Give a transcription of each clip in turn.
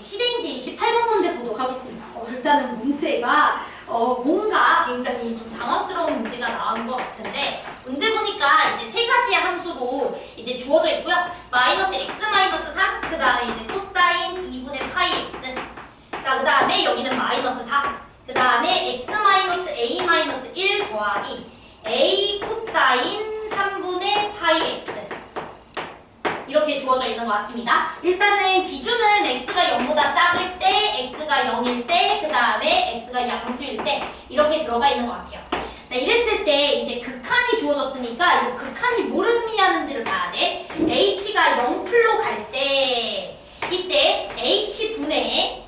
시대인지 28번 문제 보도록 하겠습니다. 일단은 문제가 뭔가 굉장히 좀 당황스러운 문제가 나온 것 같은데 문제 보니까 이제 세 가지의 함수로 이제 주어져 있고요. 마이너스 x 마이너스 3, 그 다음에 이제 코사인 2분의 파이 x. 자, 그 다음에 여기는 마이너스 4. 그 다음에 x 마이너스 a 마이너스 1 더하기 a 코사인 3분의 파이 x. 이렇게 주어져 있는 것 같습니다. 일단은 기준은 x가 0보다 작을 때, x가 0일 때, 그 다음에 x가 양수일 때 이렇게 들어가 있는 것 같아요. 자, 이랬을 때 이제 극한이 주어졌으니까 이 극한이 뭘 의미하는지를 봐야 돼. h가 0풀로 갈 때 이때 h분의,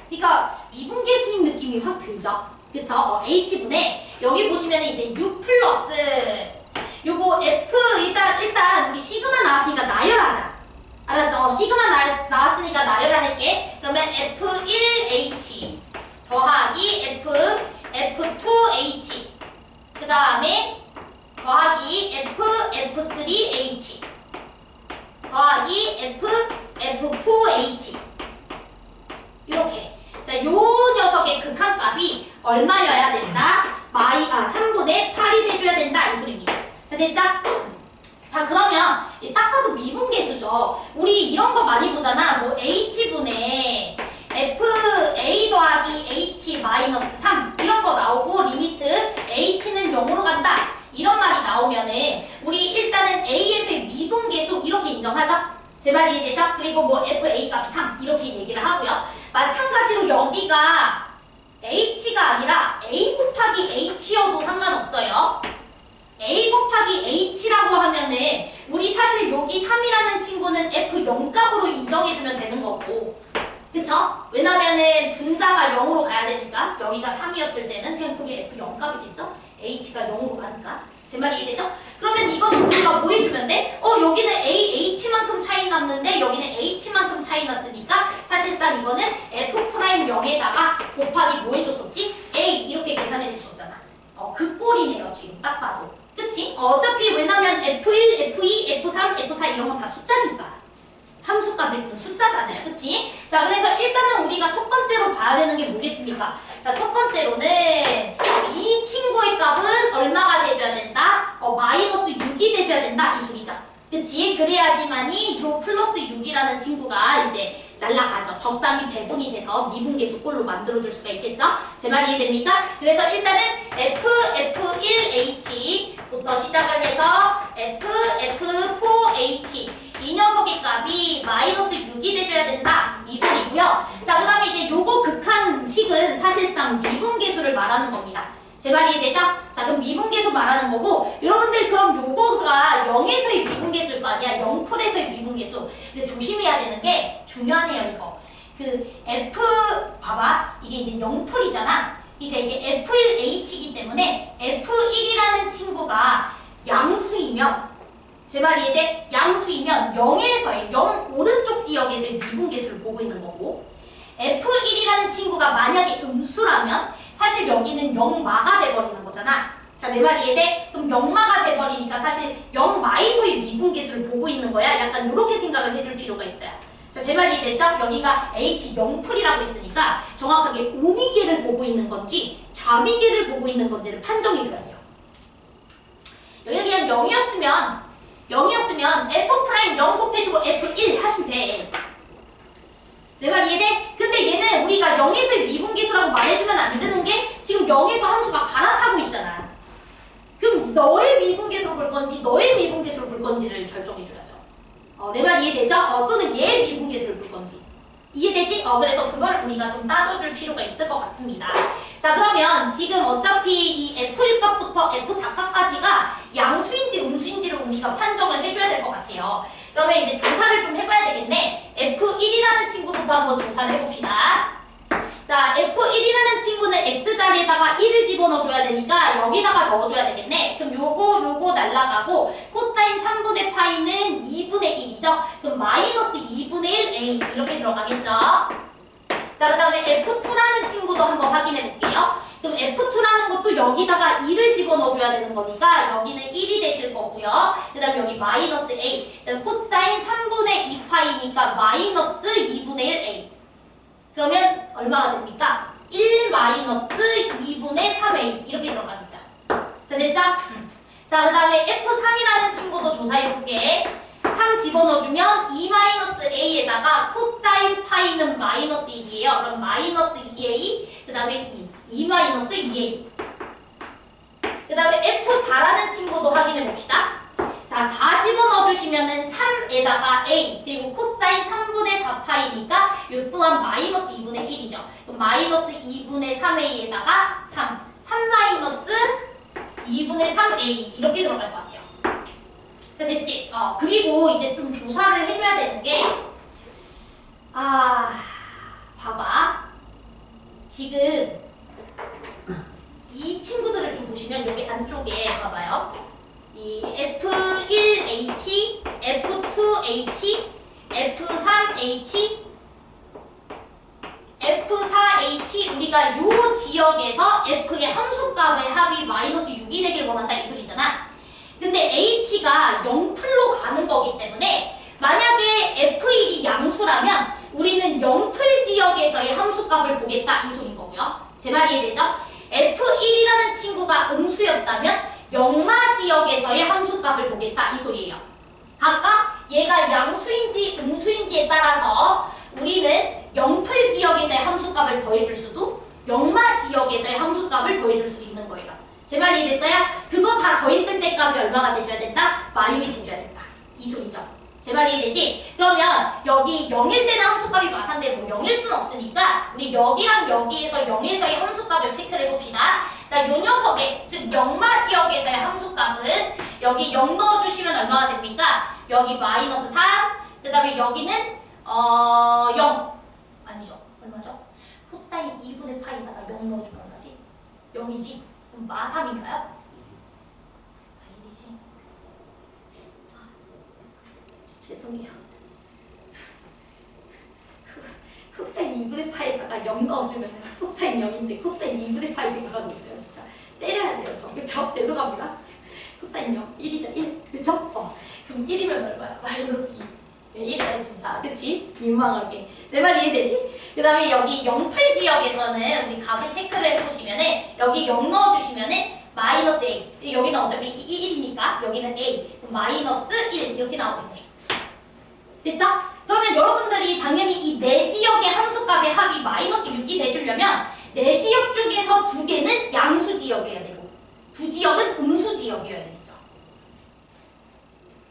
그러니까 미분계수인 느낌이 확 들죠? 그쵸? h분의 여기 보시면 이제 6 플러스 요거 f 일단 우리 시그마 나왔으니까 나열하자. 알았죠? 시그마 나왔으니까 나열을 할게. 그러면 f1h 더하기 f2h 그 다음에 더하기 f3h 더하기 f4h 이렇게. 자, 요 녀석의 극한값이 얼마여야 된다? 3분의 8이 돼줘야 된다 이 소리입니다. 자, 됐죠? 자, 그러면 딱 봐도 미분계수죠. 우리 이런 거 많이 보잖아. 뭐 h분의 fa 더하기 h 마이너스 3 이런 거 나오고 리미트 h는 0으로 간다 이런 말이 나오면은 우리 일단은 a에서의 미분계수 이렇게 인정하죠? 제 말이 이해되죠? 그리고 뭐 fa 값 3 이렇게 얘기를 하고요. 마찬가지로 여기가 h가 아니라 a 곱하기 h여도 상관없어요. a 곱하기 h라고 하면은 우리 사실 여기 3이라는 친구는 f0값으로 인정해주면 되는 거고, 그쵸? 왜냐면은 분자가 0으로 가야 되니까 여기가 3이었을 때는 그냥 그게 f0값이겠죠? h가 0으로 가니까. 제 말이 이해되죠? 그러면 이거는 우리가 뭐 해주면 돼? 여기는 h만큼 차이 났는데 여기는 h만큼 차이 났으니까 사실상 이거는 f'0에다가 곱하기 뭐 해줬었지? a 이렇게 계산해 줄 수 없잖아. 그 꼴이네요 지금 딱 봐도. 그치? 어차피 왜냐면 F1, F2, F3, F4 이런 건 다 숫자니까. 함수값일 뿐 숫자잖아요. 그치? 자, 그래서 일단은 우리가 첫 번째로 봐야 되는 게 뭐겠습니까? 자, 첫 번째로는 이 친구의 값은 얼마가 돼줘야 된다? 마이너스 6이 돼줘야 된다 이 소리죠. 그치? 그래야지만이 요 플러스 6이라는 친구가 이제 날라가죠. 적당히 배분이 돼서 미분계수 꼴로 만들어줄 수가 있겠죠? 제 말이 이해됩니까? 그래서 일단은 F1H부터 시작을 해서 F4H 이 녀석의 값이 마이너스 6이 돼줘야 된다 이 소리고요. 자, 그 다음에 이제 요거 극한식은 사실상 미분계수를 말하는 겁니다. 제 말이 이해되죠? 자, 그럼 미분계수 말하는 거고, 여러분들 그럼 요거가 0에서의 미분계수일 거 아니야? 0풀에서의 미분계수. 근데 조심해야 되는 게 중요하네요, 이거. 그 F, 봐봐. 이게 이제 0풀이잖아? 그러니까 이게 F1H이기 때문에 F1이라는 친구가 양수이면, 제 말이 이해돼? 양수이면 0에서의, 0 오른쪽 지역에서의 미분계수를 보고 있는 거고, F1이라는 친구가 만약에 음수라면 사실 여기는 0마가 돼버리는 거잖아. 자, 내 말이 이해돼? 그럼 0마가 돼버리니까 사실 0마에서의 미분계수를 보고 있는 거야. 약간 이렇게 생각을 해줄 필요가 있어요. 자, 제 말이 이해됐죠? 여기가 H 0풀이라고 있으니까 정확하게 오미계를 보고 있는 건지 좌미계를 보고 있는 건지를 판정해줘야 돼요. 여기 그냥 0이었으면 F' 0 곱해주고 F1 하시면 돼. 내 말 이해돼? 근데 얘는 우리가 0에서의 미분계수라고 말해주면 안 되는 게 지금 0에서 함수가 갈아타고 있잖아. 그럼 너의 미분계수로 볼 건지 너의 미분계수로 볼 건지를 결정해줘야죠. 내 말 이해되죠? 또는 얘의 미분계수를 볼 건지. 이해되지? 그래서 그걸 우리가 좀 따져줄 필요가 있을 것 같습니다. 자, 그러면 지금 어차피 이 F1값부터 F4값까지가 양수인지 음수인지를 우리가 판정을 해줘야 될 것 같아요. 그러면 이제 조사를 좀 해봐야 되겠네. F1이라는 친구부터 한번 조사를 해봅시다. 자, F1이라는 친구는 X자리에다가 1을 집어넣어줘야 되니까 여기다가 넣어줘야 되겠네. 그럼 요거 날라가고 코사인 3분의 파이는 2분의 1이죠. 그럼 마이너스 2분의 1 A 이렇게 들어가겠죠. 자, 그 다음에 F2라는 친구도 한번 확인해 볼게요. 그럼 F2라는 것도 여기다가 2를 집어넣어줘야 되는 거니까 여기는 1이 되실 거고요. 그 다음에 여기 마이너스 A. 그 다음에 코사인 3분의 2파이니까 마이너스 2분의 1A. 그러면 얼마가 됩니까? 1 마이너스 2분의 3A. 이렇게 들어가겠죠. 자, 됐죠? 자, 그 다음에 F3이라는 친구도 조사해볼게. 3 집어넣어주면 2-a에다가 코사인 파이는 마이너스 1이에요. 그럼 마이너스 2a, 그 다음에 2-2a. 그 다음에 F4라는 친구도 확인해봅시다. 자, 4 집어넣어주시면은 3에다가 a, 그리고 코사인 3분의 4파이니까 이 또한 마이너스 2분의 1이죠. 그럼 마이너스 2분의 3a에다가 3 마이너스 2분의 3a 이렇게 들어갈 것 같아요. 자, 됐지? 그리고 이제 좀 조사를 해줘야 되는 게, 봐봐. 지금 이 친구들을 좀 보시면 여기 안쪽에 봐봐요. 이 F1H, F2H, F3H, F4H 우리가 요 지역에서 F의 함수값의 합이 마이너스 6이 되길 원한다 이 소리잖아. 근데 H가 0풀로 가는 거기 때문에 만약에 F1이 양수라면 우리는 0풀 지역에서의 함수값을 보겠다 이 소리인 거고요. 제 말이 이해되죠? F1이라는 친구가 음수였다면 영마 지역에서의 함수값을 보겠다 이 소리예요. 각각 얘가 양수인지 음수인지에 따라서 우리는 0풀 지역에서의 함수값을 더해줄 수도 영마 지역에서의 함수값을 더해줄 수도 있는 거예요. 제 말 이해됐어요? 그거 다 더했을 때 값이 얼마가 돼줘야 된다? 마육이 돼줘야 된다. 이 소리죠. 제 말 이해되지? 그러면 여기 0일 때는 함수값이 마산데 뭐 0일 수는 없으니까 우리 여기랑 여기에서 0에서의 함수값을 체크를 해봅시다. 자, 요 녀석의 즉 영마 지역에서의 함수값은 여기 0 넣어주시면 얼마가 됩니까? 여기 마이너스 3, 그 다음에 여기는 0 아니죠. 얼마죠? 코사인 2분의 파이다가 0 넣어주면 얼마지? 0이지? 그럼 마3인가요? 아니지. 죄송해요. 코사인 2분의 파이다가 0 넣어주면 코사인 0인데 코사인 2분의 파이 생각하고 있어요. 진짜 때려야 돼요. 저. 그쵸? 죄송합니다. 코사인 0, 1이죠. 1. 그쵸? 그럼 1이면 얼마야? 마이너스 2. 1이야 진짜. 그치? 민망하게. 내 말 이해되지? 그 다음에 여기 0풀 지역에서는 우리 값을 체크를 해보시면은 여기 0 넣어주시면은 마이너스 A. 여기는 어차피 1이니까 여기는 A. 그럼 마이너스 1 이렇게 나오겠네. 됐죠? 그러면 여러분들이 당연히 이 네 지역의 함수값의 합이 마이너스 6이 돼주려면 네 지역 중에서 두 개는 양수 지역이어야 되고 두 지역은 음수 지역이어야 되겠죠.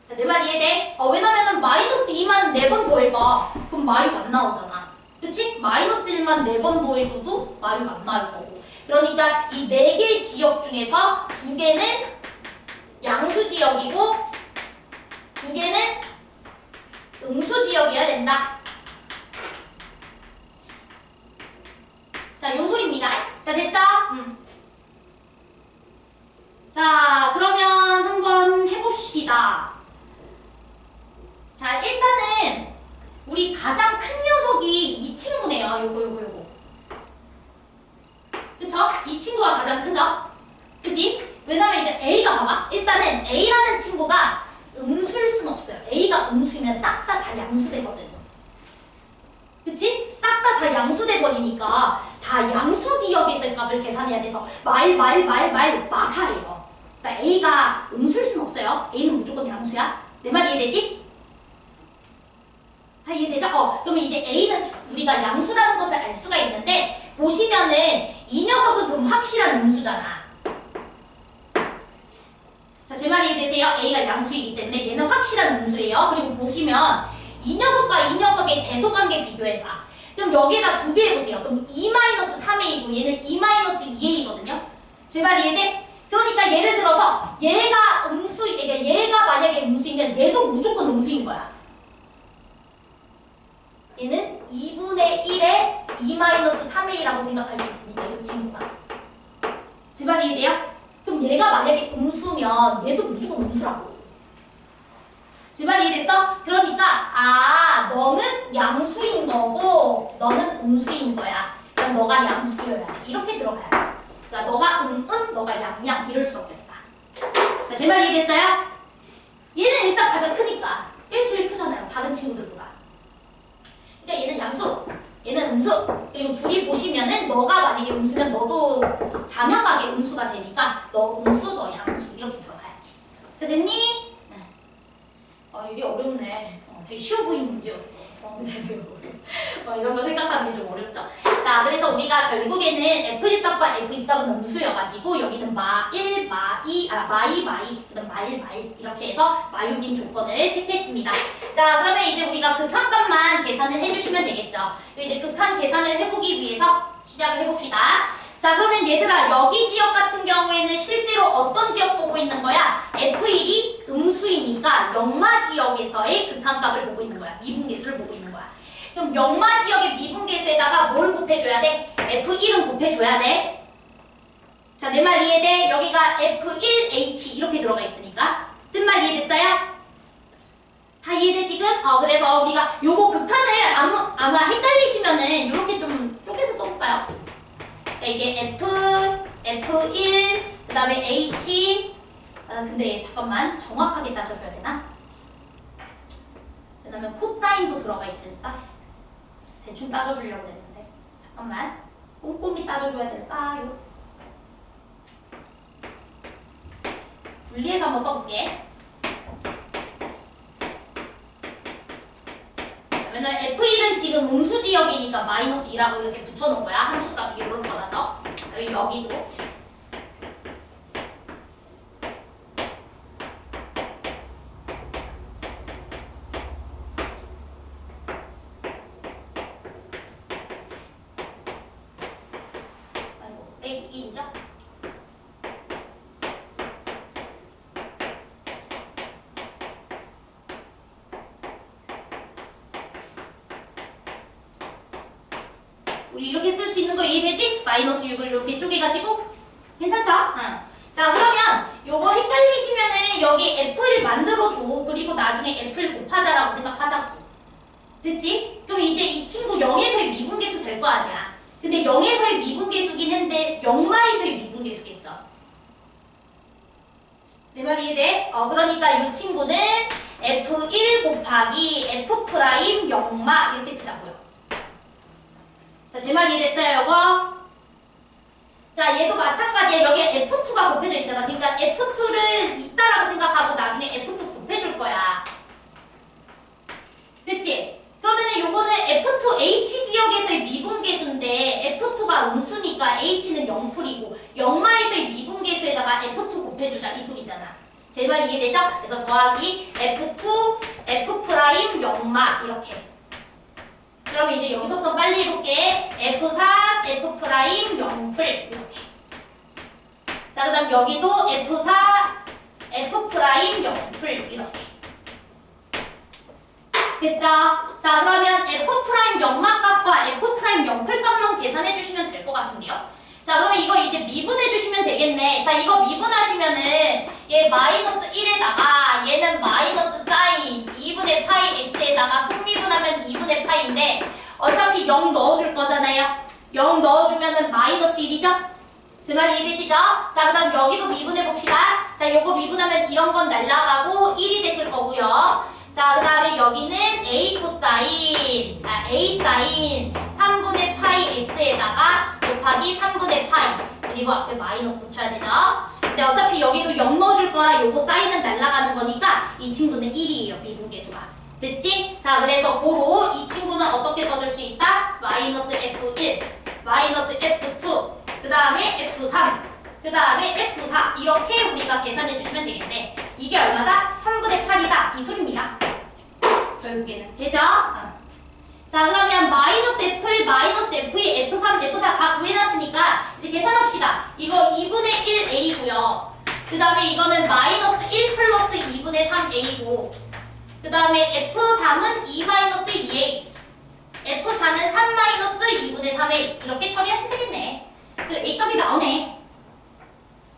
자, 내 말 이해돼? 왜냐면은 마이너스 2만 4번 더해봐. 그럼 마육 안 나오잖아. 그치? 마이너스 1만 4번 더해줘도 마육 안 나올 거고. 그러니까 이 4개 지역 중에서 두 개는 양수 지역이고 두 개는 음수 지역이어야 된다. 자, 요 소리입니다. 자, 됐죠? 자, 그러면 한번 해봅시다. 자, 일단은 우리 가장 큰 녀석이 이 친구네요. 요거. 그쵸? 이 친구가 가장 크죠? 그치? 왜냐면 이제 A가 봐봐. 일단은 A라는 친구가 음수일 순 없어요. A가 음수이면 싹 다 양수되거든. 그치? 싹 다 양수돼 버리니까 다 양수 지역에서의 값을 계산해야 돼서 마사예요. 그러니까 A가 음수일 순 없어요. A는 무조건 양수야. 내 말 이해되지? 다 이해되죠? 그러면 이제 A는 우리가 양수라는 것을 알 수가 있는데 보시면은 이 녀석은 그럼 확실한 음수잖아. 자, 제 말 이해되세요? A가 양수이기 때문에 얘는 확실한 음수예요. 그리고 보시면 이 녀석과 이 녀석의 대소관계 비교해봐. 그럼 여기에다 두 개 해보세요. 그럼 2-3a이고 얘는 2-2a거든요. 제 말 이해돼? 그러니까 예를 들어서 얘가 얘가 만약에 음수이면 얘도 무조건 음수인 거야. 얘는 2분의 1에 2-3a라고 생각할 수 있으니까 이 친구가. 제 말 이해돼요? 그럼 얘가 만약에 음수면 얘도 무조건 음수라고. 제 말 이해됐어? 그러니까 너는 양수인 거고 너는 음수인 거야. 그럼 너가 양수여야 돼. 이렇게 들어가야 돼. 그러니까 너가 너가 양양 이럴 수 없겠다. 자, 제 말 이해됐어요? 얘는 일단 가장 크니까 1, 7 크잖아요. 다른 친구들보다. 그러니까 얘는 양수, 얘는 음수. 그리고 둘이 보시면은 너가 만약에 음수면 너도 자명하게 음수가 되니까 너 음수, 너 양수 이렇게 들어가야지. 자, 됐니? 이게 어렵네. 되게 쉬워 보이는 문제였어. 이런 거 생각하는 게 좀 어렵죠. 자, 그래서 우리가 결국에는 F1 값과 F2 값은 음수여가지고 여기는 마1, 마2, 마이, 그 다음 마일 이렇게 해서 마유긴 조건을 체크했습니다. 자, 그러면 이제 우리가 극한값만 계산을 해주시면 되겠죠. 이제 극한 계산을 해보기 위해서 시작을 해봅시다. 자, 그러면 얘들아, 여기 지역 같은 경우에는 실제로 어떤 지역 보고 있는 거야? F1이 음수이니까 영마 지역에서의 극한값을 보고 있는 거야. 미분계수를 보고 있는 거야. 그럼 영마 지역의 미분계수에다가 뭘 곱해줘야 돼? F1은 곱해줘야 돼. 자, 내 말 이해돼? 여기가 F1H 이렇게 들어가 있으니까. 쓴 말 이해됐어요? 다 이해돼 지금? 그래서 우리가 요거 극한을 아마 헷갈리시면은 이렇게 좀 쪼개서 써볼까요? 이게 F1, 그 다음에 H, 근데 잠깐만 정확하게 따져줘야 되나? 그 다음에 코사인도 들어가 있으니까 대충 따져주려고 했는데 잠깐만 꼼꼼히 따져줘야 될까요? 분리해서 한번 써볼게. 왜냐면 F1은 지금 음수 지역이니까 마이너스 2라고 이렇게 붙여놓은 거야. 함수값 이런 거라서. 여기도. 아이고, 빼기 1이죠? 우리 이렇게 쓸 수 있는 거 이해되지? 마이너스 6을 이렇게 쪼개가지고 괜찮죠? 응. 자, 그러면 요거 헷갈리시면은 여기 F를 만들어줘. 그리고 나중에 F를 곱하자라고 생각하자고. 됐지? 그럼 이제 이 친구 0에서의 미분계수 될 거 아니야. 근데 0에서의 미분계수긴 했는데 0마에서의 미분계수겠죠. 내 말 이해돼? 그러니까 이 친구는 F1 곱하기 F 프라임 0마 이렇게 쓰자고요. 자, 제 말 이해됐어요, 요거? 자, 얘도 마찬가지야. 여기에 F2가 곱해져 있잖아. 그러니까 F2를 있다라고 생각하고 나중에 F2 곱해줄 거야. 됐지? 그러면은 요거는 F2H 지역에서의 미분계수인데 F2가 음수니까 H는 0풀이고 0마에서의 미분계수에다가 F2 곱해주자 이 소리잖아. 제 말 이해되죠? 그래서 더하기 F2, F 프라임 0마 이렇게. 그럼 이제 여기서부터 빨리 해볼게. F4, F 프라임 0풀 이렇게. 자, 그 다음 여기도 F4, F 프라임 0풀 이렇게. 됐죠? 자, 그러면 F 프라임 0마 값과 F 프라임 0풀 값만 계산해 주시면 될 것 같은데요. 자, 그러면 이거 이제 미분해 주시면 되겠네. 자, 이거 미분하시면은 얘 마이너스 1에다가 얘는 마이너스 사인 2분의 파이 x에다가 속미분하면 2분의 파이인데 어차피 0 넣어줄 거잖아요. 0 넣어주면은 마이너스 1이죠? 제 말 이해되시죠? 자, 그 다음 여기도 미분해 봅시다. 자, 요거 미분하면 이런 건 날라가고 1이 되실 거고요. 자, 그 다음에 여기는 a 코사인, a 사인 3분의 파이 x에다가 곱하기 3분의 파이 그리고 앞에 마이너스 붙여야 되죠? 근데 어차피 여기도 0 넣어줄 거라 요거 사인은 날라가는 거니까 이 친구는 1이에요. 미분계수가. 됐지? 자, 그래서 고로 이 친구는 어떻게 써줄 수 있다? 마이너스 F1, 마이너스 F2, 그 다음에 F3, 그 다음에 F4 이렇게 우리가 계산해 주시면 되겠네. 이게 얼마다? 3분의 8이다. 이 소리입니다. 결국에는. 되죠? 자, 그러면 마이너스 F1, 마이너스 F2, F3, F4 다 구해놨으니까 이제 계산합시다. 이거 2분의 1A고요. 그 다음에 이거는 마이너스 1 플러스 2분의 3A고 그 다음에 F3은 2 마이너스 2A F4는 3 마이너스 2분의 3A 이렇게 처리하시면 되겠네. 그 A 값이 나오네.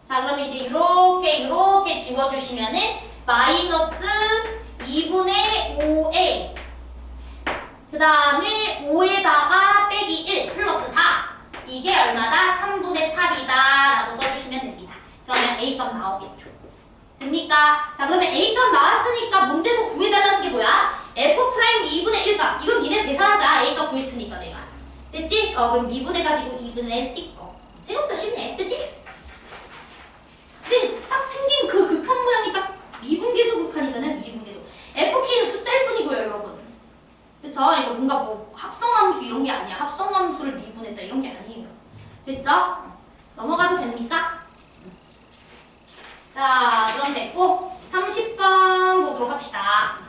자, 그러면 이제 이렇게 지워주시면은 마이너스 2분의 5a 그 다음에 5에다가 빼기 1 플러스 4 이게 얼마다? 3분의 8이다 라고 써주시면 됩니다. 그러면 A값 나오겠죠. 됩니까? 자 그러면 A값 나왔으니까 문제에서 구해달라는 게 뭐야? F' 2분의 1값 이건 니네 계산하자. A값 구했으니까 내가 됐지? 그럼 미분해가지고 2분의 1 띄고 생각보다 쉽네. 그치? 근데 딱 생긴 그 극한 모양이 딱 미분계수 극한이잖아요. 미분계수 FK는 숫자일 뿐이고요 여러분. 그쵸? 이거 뭔가 뭐 합성함수 이런 게 아니야. 합성함수를 미분했다 이런 게 아니에요. 됐죠? 넘어가도 됩니까? 자 그럼 됐고 30번 보도록 합시다.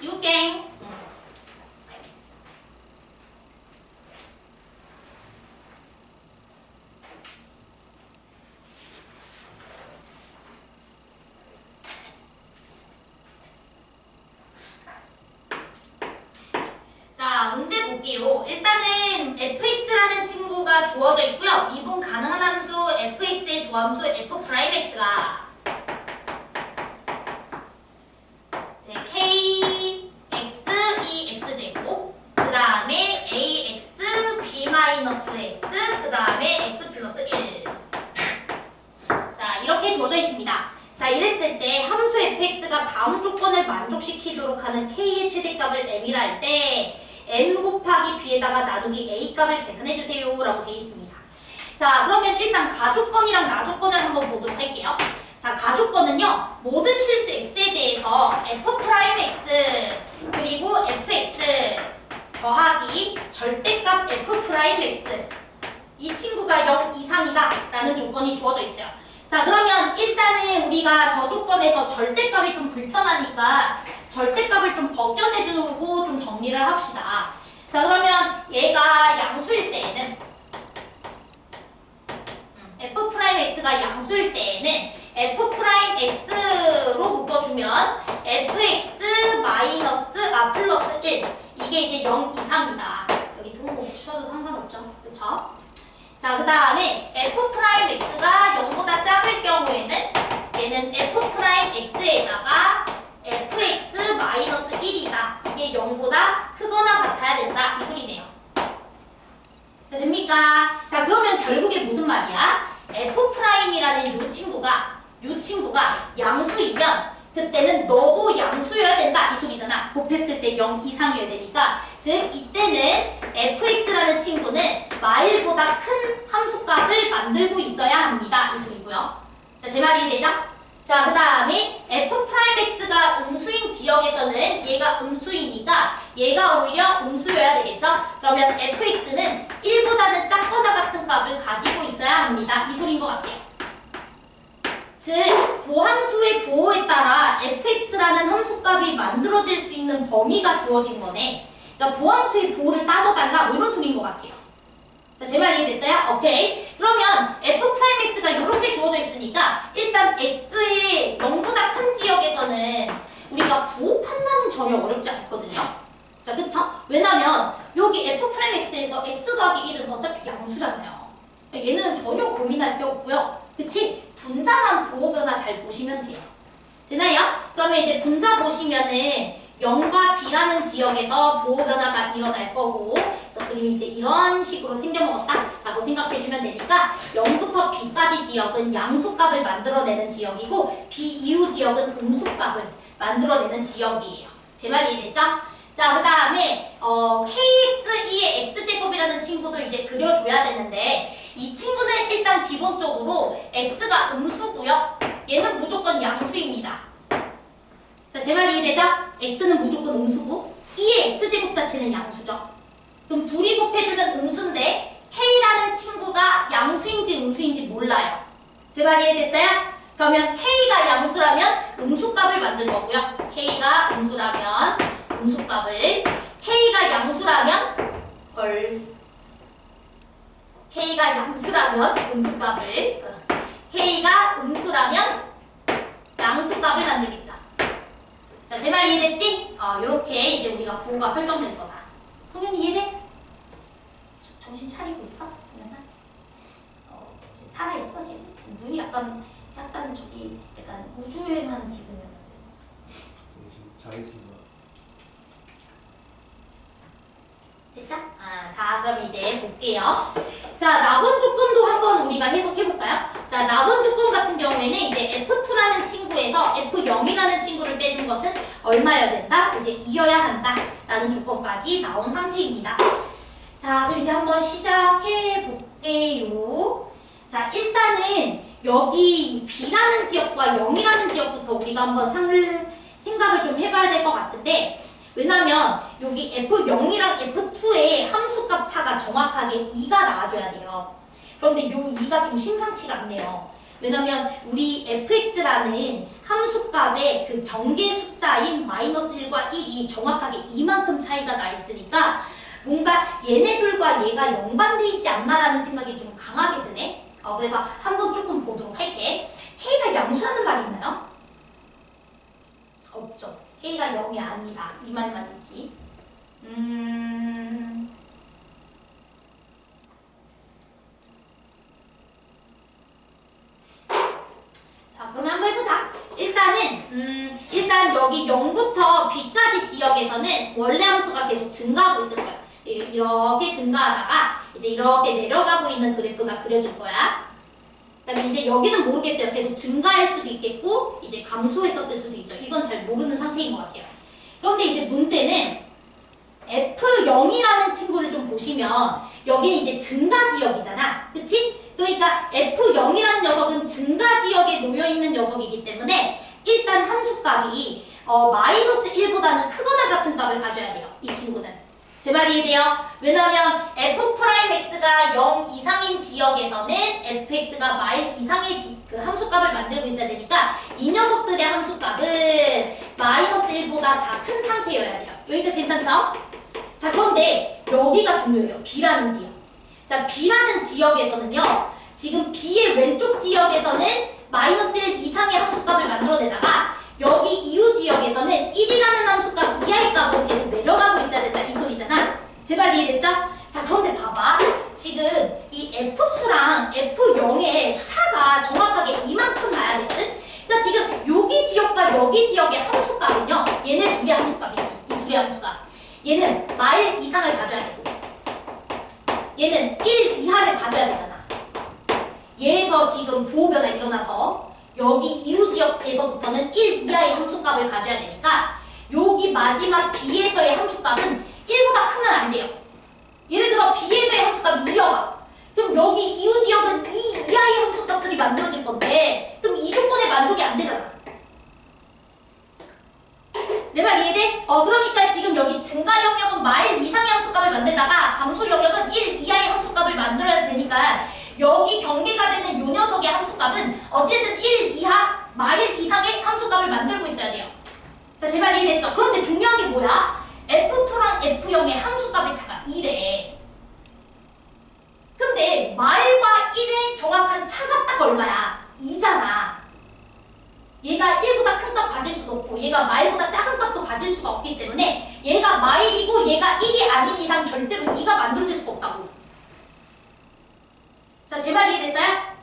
지울게. 자, 문제 볼게요. 일단은 fx라는 친구가 주어져 있고요. 미분 가능한 함수 fx의 도함수 f'x가 k x 2x제곱 그 다음에 ax b x 그 다음에 x 플러스 1 자, 이렇게 주어져 있습니다. 자, 이랬을 때 함수 fx가 다음 조건을 만족시키도록 하는 k의 최대값을 m이라 할 때 m 곱하기 b에다가 나누기 a값을 계산해주세요 라고 되어 있습니다. 자 그러면 일단 가조건이랑 나조건을 한번 보도록 할게요. 자 가조건은요 모든 실수 x에 대해서 f'x 그리고 fx 더하기 절대값 f'x 이 친구가 0 이상이다 라는 조건이 주어져 있어요. 자 그러면 일단은 우리가 저 조건에서 절대값이 좀 불편하니까 절대값을 좀 벗겨내주고 좀 정리를 합시다. 자 그러면 얘가 양수일 때에는 f'x가 양수일 때에는 f'x로 묶어주면 fx 플러스 1 이게 이제 0 이상이다. 여기 등 쉬어도 상관없죠. 그쵸? 자 그 다음에 f'x가 0보다 작을 경우에는 얘는 f'x에다가 fx 1이다. 이게 0보다 크거나 같아야 된다. 이 소리네요. 자, 됩니까? 자, 그러면 결국에 무슨 말이야? f'이라는 요 친구가 양수이면 그때는 너도 양수여야 된다. 이 소리잖아. 곱했을 때 0 이상이어야 되니까. 즉, 이때는 fx라는 친구는 마일보다 큰 함수값을 만들고 있어야 합니다. 이 소리고요. 자, 제 말이 되죠? 자, 그 다음에 f'x가 음수인 지역에서는 얘가 음수이니까 얘가 오히려 음수여야 되겠죠? 그러면 fx는 1보다는 작거나 같은 값을 가지고 있어야 합니다. 이 소리인 것 같아요. 즉, 도함수의 부호에 따라 fx라는 함수값이 만들어질 수 있는 범위가 주어진 거네. 그러니까 도함수의 부호를 따져달라 뭐 이런 소리인 것 같아요. 자, 제 말 이해됐어요? 오케이. 그러면 f'x가 이렇게 주어져 있으니까 일단 x의 0보다 큰 지역에서는 우리가 부호 판단은 전혀 어렵지 않거든요. 자, 그쵸? 왜냐면 여기 f'x에서 x 더하기 1은 어차피 양수잖아요. 얘는 전혀 고민할 게 없고요. 그치? 분자만 부호 변화 잘 보시면 돼요. 되나요? 그러면 이제 분자 보시면은 0과 b라는 지역에서 부호 변화가 일어날 거고 그래서 그림이 이제 이런 식으로 생겨먹었다 라고 생각해주면 되니까 0부터 b까지 지역은 양수값을 만들어내는 지역이고 b 이후 지역은 음수값을 만들어내는 지역이에요. 제 말 이해됐죠? 자, 그 다음에 kx2의 x제곱이라는 친구도 이제 그려줘야 되는데 이 친구는 일단 기본적으로 x가 음수고요. 얘는 무조건 양수입니다. 자, 제 말 이해되죠? x는 무조건 음수고 2의 x제곱 자체는 양수죠. 그럼 둘이 곱해주면 음수인데 k라는 친구가 양수인지 음수인지 몰라요. 제 말 이해됐어요? 그러면 k가 양수라면 음수값을 만들 거고요. k가 음수라면 음수값을 k가 양수라면 음수값을 k가 음수라면 양수값을 만들겠죠. 자, 제 말 이해됐지? 이렇게 이제 우리가 부호가 설정될 거다. 성현이 이해돼? 정신 차리고 있어? 성현아? 살아있어 지금? 눈이 약간 저기 약간 우주여행하는 기분이었는데. 지금 잘해진 거야. 됐죠? 자, 그럼 이제 볼게요. 자, 나번 조건도 한번 우리가 해석해볼까요? 자, 나번 조건 같은 경우에는 이제 F2라는 친구에서 F0이라는 친구를 빼준 것은 얼마여야 된다? 이제 2여야 한다. 라는 조건까지 나온 상태입니다. 자, 그럼 이제 한번 시작해볼게요. 자, 일단은 여기 B라는 지역과 0이라는 지역부터 우리가 한번 생각을 좀 해봐야 될 것 같은데, 왜냐면 여기 F0이랑 F2의 함수값 차가 정확하게 2가 나와줘야 돼요. 그런데 요 2가 좀 심상치가 않네요. 왜냐면 우리 fx라는 함수값의 그 경계 숫자인 -1과 1이 정확하게 이만큼 차이가 나 있으니까 뭔가 얘네들과 얘가 영반돼 있지 않나라는 생각이 좀 강하게 드네. 그래서 한번 조금 보도록 할게. k가 양수라는 말이 있나요? 없죠. k가 0이 아니다. 이 말만 있지. 자, 그러면 한번 해보자. 일단 여기 0부터 b까지 지역에서는 원래 함수가 계속 증가하고 있을 거야. 이렇게 증가하다가 이제 이렇게 내려가고 있는 그래프가 그려질 거야. 그다음에 이제 여기는 모르겠어요. 계속 증가할 수도 있겠고 이제 감소했었을 수도 있죠. 이건 잘 모르는 상태인 것 같아요. 그런데 이제 문제는 F0이라는 친구를 좀 보시면 여기는 이제 증가 지역이잖아. 그치? 그러니까 F0이라는 녀석은 증가 지역에 놓여있는 녀석이기 때문에 일단 함수값이 -1보다는 크거나 같은 값을 가져야 돼요. 이 친구는. 제 말이 이해돼요? 왜냐하면 f'x가 0 이상인 지역에서는 fx가 마일 이상의 그 함수값을 만들고 있어야 되니까 이 녀석들의 함수값은 -1보다 다 큰 상태여야 돼요. 여기까지 괜찮죠? 자, 그런데 여기가 중요해요. b라는 지역. 자, b라는 지역에서는요. 지금 b의 왼쪽 지역에서는 -1 이상의 함수값을 만들어내다가 여기 이후 지역에서는 1이라는 함수값 이하의 값으로 계속 내려가고 있어야 된다 이 소리잖아. 제발 이해됐죠? 자, 그런데 봐봐. 지금 이 F2랑 F0의 차가 정확하게 이만큼 나야 되거든? 그러니까 지금 여기 지역과 여기 지역의 함수값은요. 얘네 둘의 함수값이지. 이 둘의 함수값. 얘는 마일 이상을 가져야 되고 얘는 1 이하를 가져야 되잖아. 얘에서 지금 부호변화 일어나서 여기 이후 지역에서부터는 1 이하의 함수값을 가져야 되니까 여기 마지막 B에서의 함수값은 1보다 크면 안 돼요. 예를 들어 B에서의 함수값 2여가 그럼 여기 이후 지역은 2 이하의 함수값들이 만들어질 건데 그럼 이 조건에 만족이 안 되잖아. 내 말 이해돼? 그러니까 지금 여기 증가 영역은 마일 이상의 함수값을 만들다가 감소 영역은 1 이하의 함수값을 만들어야 되니까 여기 경계가 되는 요 녀석의 함수값은 어쨌든 1 이하 마일 이상의 함수값을 만들고 있어야 돼요. 자, 제 말 이해됐죠? 그런데 중요한 게 뭐야? F2랑 F0의 함수값의 차가 2래. 근데 마일과 1의 정확한 차가 딱 얼마야? 2잖아. 얘가 1보다 큰 값 가질 수도 없고 얘가 마일보다 작은 값도 가질 수가 없기 때문에 얘가 마일이고 얘가 1이 아닌 이상 절대로 2가 만들어질 수가 없다고. 자, 제 말 이해됐어요?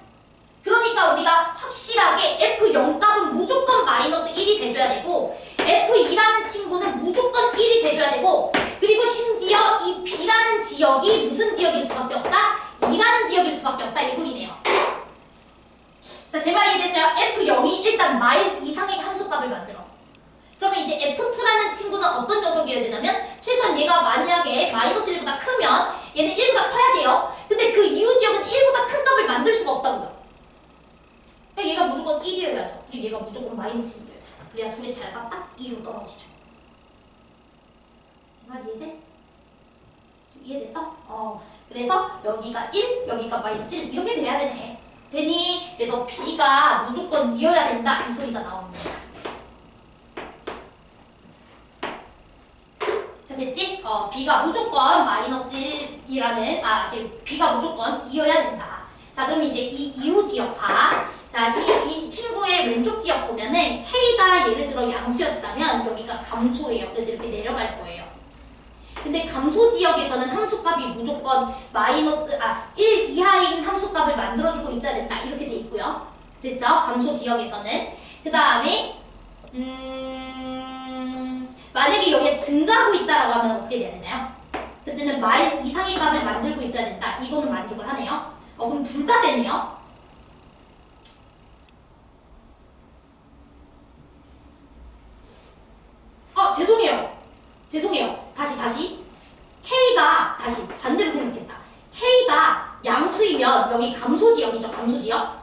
그러니까 우리가 확실하게 F0 값은 무조건 -1이 돼줘야 되고 F2라는 친구는 무조건 1이 돼줘야 되고 그리고 심지어 이 B라는 지역이 무슨 지역일 수밖에 없다? 2라는 지역일 수밖에 없다 이 소리네요. 자, 제 말 이해됐어요? F0이 일단 마일 이상의 함수값을 만들어. 그러면 이제 F2라는 친구는 어떤 녀석이어야 되냐면 최소한 얘가 만약에 -1보다 크면 얘는 1보다 커야 돼요. 근데 그 이후 지역은 1보다 큰 값을 만들 수가 없다고요. 그러니까 얘가 무조건 1이어야죠. 그리고 얘가 무조건 -1이어야죠. 그래야 둘의 차이가 딱 2로 떨어지죠. 이 말 이해돼? 지금 이해됐어? 그래서 여기가 1, 여기가 -1 이렇게 돼야 되네. 되니? 그래서 B가 무조건 2여야 된다 이 소리가 나오는 거야. 자, 됐지? B가 무조건 -1이라는 지금 B가 무조건 2여야 된다. 자, 그럼 이제 이 이후 지역 봐. 자, 이 친구의 왼쪽 지역 보면은 K가 예를 들어 양수였다면 여기가 감소예요. 그래서 이렇게 내려갈 거예요. 근데 감소 지역에서는 함수값이 무조건 1 이하인 함수값을 만들어주고 있어야 된다. 이렇게 돼 있고요. 됐죠? 감소 지역에서는. 그 다음에 만약에 여기에 증가하고 있다라고 하면 어떻게 돼야 되나요? 그때는 마일 이상의 값을 만들고 있어야 된다. 이거는 만족을 하네요. 그럼 둘 다 되네요. 죄송해요. 다시. K가, 다시 반대로 생각했다. K가 양수이면 여기 감소지역이죠. 감소지역.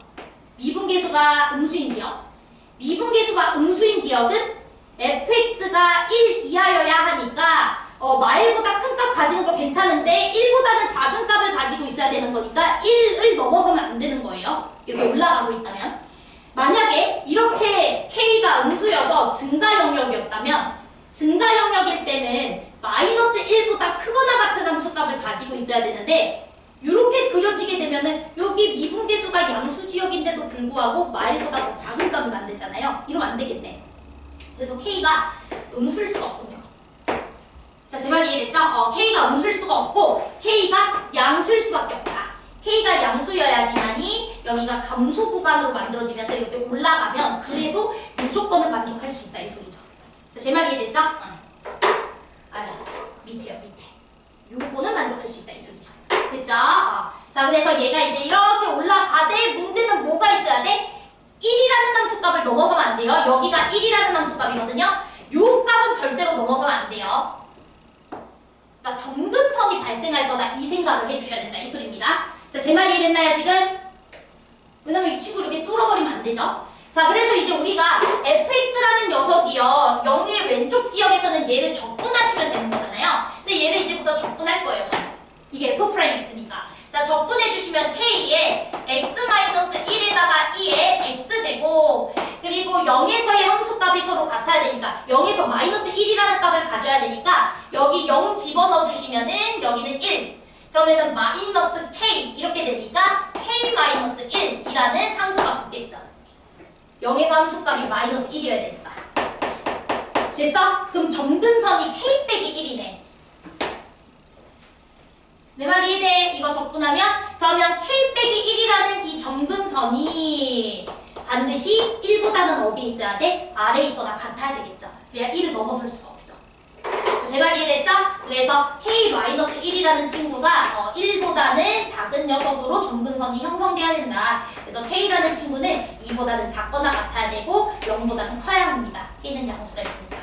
미분계수가 음수인 지역. 미분계수가 음수인 지역은 fx가 1 이하여야 하니까 마일보다 큰 값 가지는 거 괜찮은데 1보다는 작은 값을 가지고 있어야 되는 거니까 1을 넘어서면 안 되는 거예요. 이렇게 올라가고 있다면. 만약에 이렇게 K가 음수여서 증가 영역이었다면 증가 영역일 때는 마이너스 1보다 크거나 같은 함수값을 가지고 있어야 되는데 이렇게 그려지게 되면은 여기 미분계수가 양수지역인데도 불구하고 마일보다 더 작은 값을 만들잖아요. 이러면 안 되겠네. 그래서 K가 음수일 수가 없군요. 자, 제 말 이해됐죠? K가 음수일 수가 없고 K가 양수일 수밖에 없다. K가 양수여야지만이 여기가 감소 구간으로 만들어지면서 이렇게 올라가면 그래도 무조건은 만족할 수 있다 이 소리죠. 자, 제 말 이해됐죠? 밑에요. 요거는 만족할 수 있다 이 소리죠. 됐죠? 자, 그래서 얘가 이제 이렇게 올라가되 문제는 뭐가 있어야 돼? 1이라는 함수값을 넘어서면 안 돼요. 여기가 1이라는 함수값이거든요. 요 값은 절대로 넘어서면 안 돼요. 그러니까 점근선이 발생할 거다 이 생각을 해주셔야 된다 이 소리입니다. 자, 제 말 이해됐나요 지금? 왜냐면 이 친구 이렇게 뚫어버리면 안 되죠. 자, 그래서 이제 우리가 fx라는 녀석이요 0의 왼쪽 지역에서는 얘를 적분하시면 되는 거잖아요. 근데 얘를 이제부터 적분할 거예요. 이게 f'x니까. 자, 적분해 주시면 k에 x-1에다가 2의 x제곱 그리고 0에서의 함수값이 서로 같아야 되니까 0에서 마이너스 1이라는 값을 가져야 되니까 여기 0 집어넣어 주시면은 여기는 1 그러면은 마이너스 k 이렇게 되니까 k-1이라는 상수가 붙겠죠. 0에서 함수값이 마이너스 1이어야 되니까. 됐어? 그럼 점근선이 k 빼기 1이네. 내 말 이해돼? 이거 적분하면 그러면 k 빼기 1이라는 이 점근선이 반드시 1보다는 어디 있어야 돼? 아래에 있거나 같아야 되겠죠. 그래야 1을 넘어설 수가 없죠. 제 말 이해됐죠? 그래서 k-1이라는 친구가 1보다는 작은 녀석으로 점근선이 형성돼야 된다. 그래서 k라는 친구는 2보다는 작거나 같아야 되고 0보다는 커야 합니다. k는 양수라 했으니까.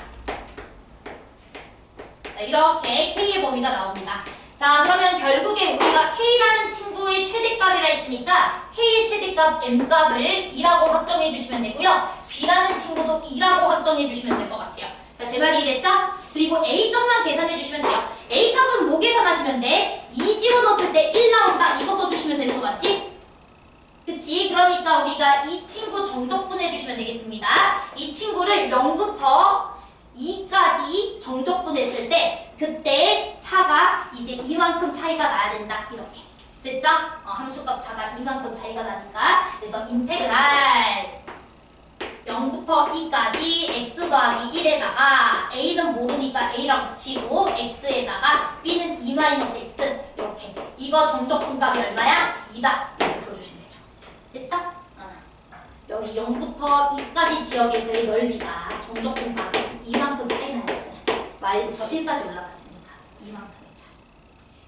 자, 이렇게 k의 범위가 나옵니다. 자, 그러면 결국에 우리가 k라는 친구의 최대값이라 했으니까 k의 최대값 m값을 2라고 확정해 주시면 되고요. b라는 친구도 2라고 확정해 주시면 될 것 같아요. 자, 제 말 이해됐죠? 그리고 a값만 계산해 주시면 돼요. a값은 뭐 계산하시면 돼? 2 집어넣었을 때 1 나온다. 이거 써주시면 되는 거 맞지? 그치? 그러니까 우리가 이 친구 정적분해 주시면 되겠습니다. 이 친구를 0부터 2까지 정적분했을 때 그때 차가 이제 이만큼 차이가 나야 된다. 이렇게. 됐죠? 함수값 차가 이만큼 차이가 나니까 그래서 인테그랄 0부터 2까지 x 더하기 1에다가 a는 모르니까 a랑 붙이고 x에다가 b는 2-x 이렇게 이거 정적분값이 얼마야? 2다 이렇게 풀어주시면 되죠. 됐죠? 여기 0부터 2까지 지역에서의 넓이가 정적분값이 이만큼 차이 나야 되잖아요. y부터 1까지 올라갔으니까 이만큼의 차이.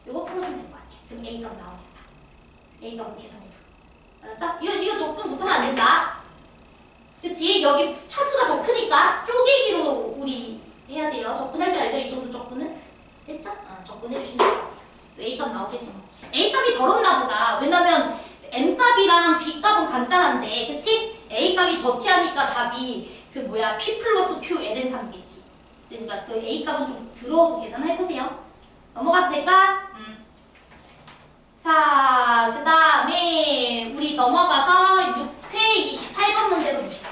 이거 풀어주면 될 것 같아요. 그럼 a값 나오겠다. a값을 계산해줘. 알았죠? 이거 적분 못하면 안 된다. 그치? 여기 차수가 더 크니까 쪼개기로 우리 해야 돼요. 적분할 줄 알죠? 이 정도 적분은? 됐죠? 적분해주시면 될 것 같아요. A값 나오겠죠? A값이 덜 없나 보다. 왜냐면 M값이랑 B값은 간단한데 그치? A값이 더 티하니까 답이 P 플러스 Q ln 3이겠지. 그러니까 그 A값은 좀 들어오고 계산해보세요. 넘어가도 될까? 자, 그 다음에 우리 넘어가서 6회 28번 문제도 봅시다.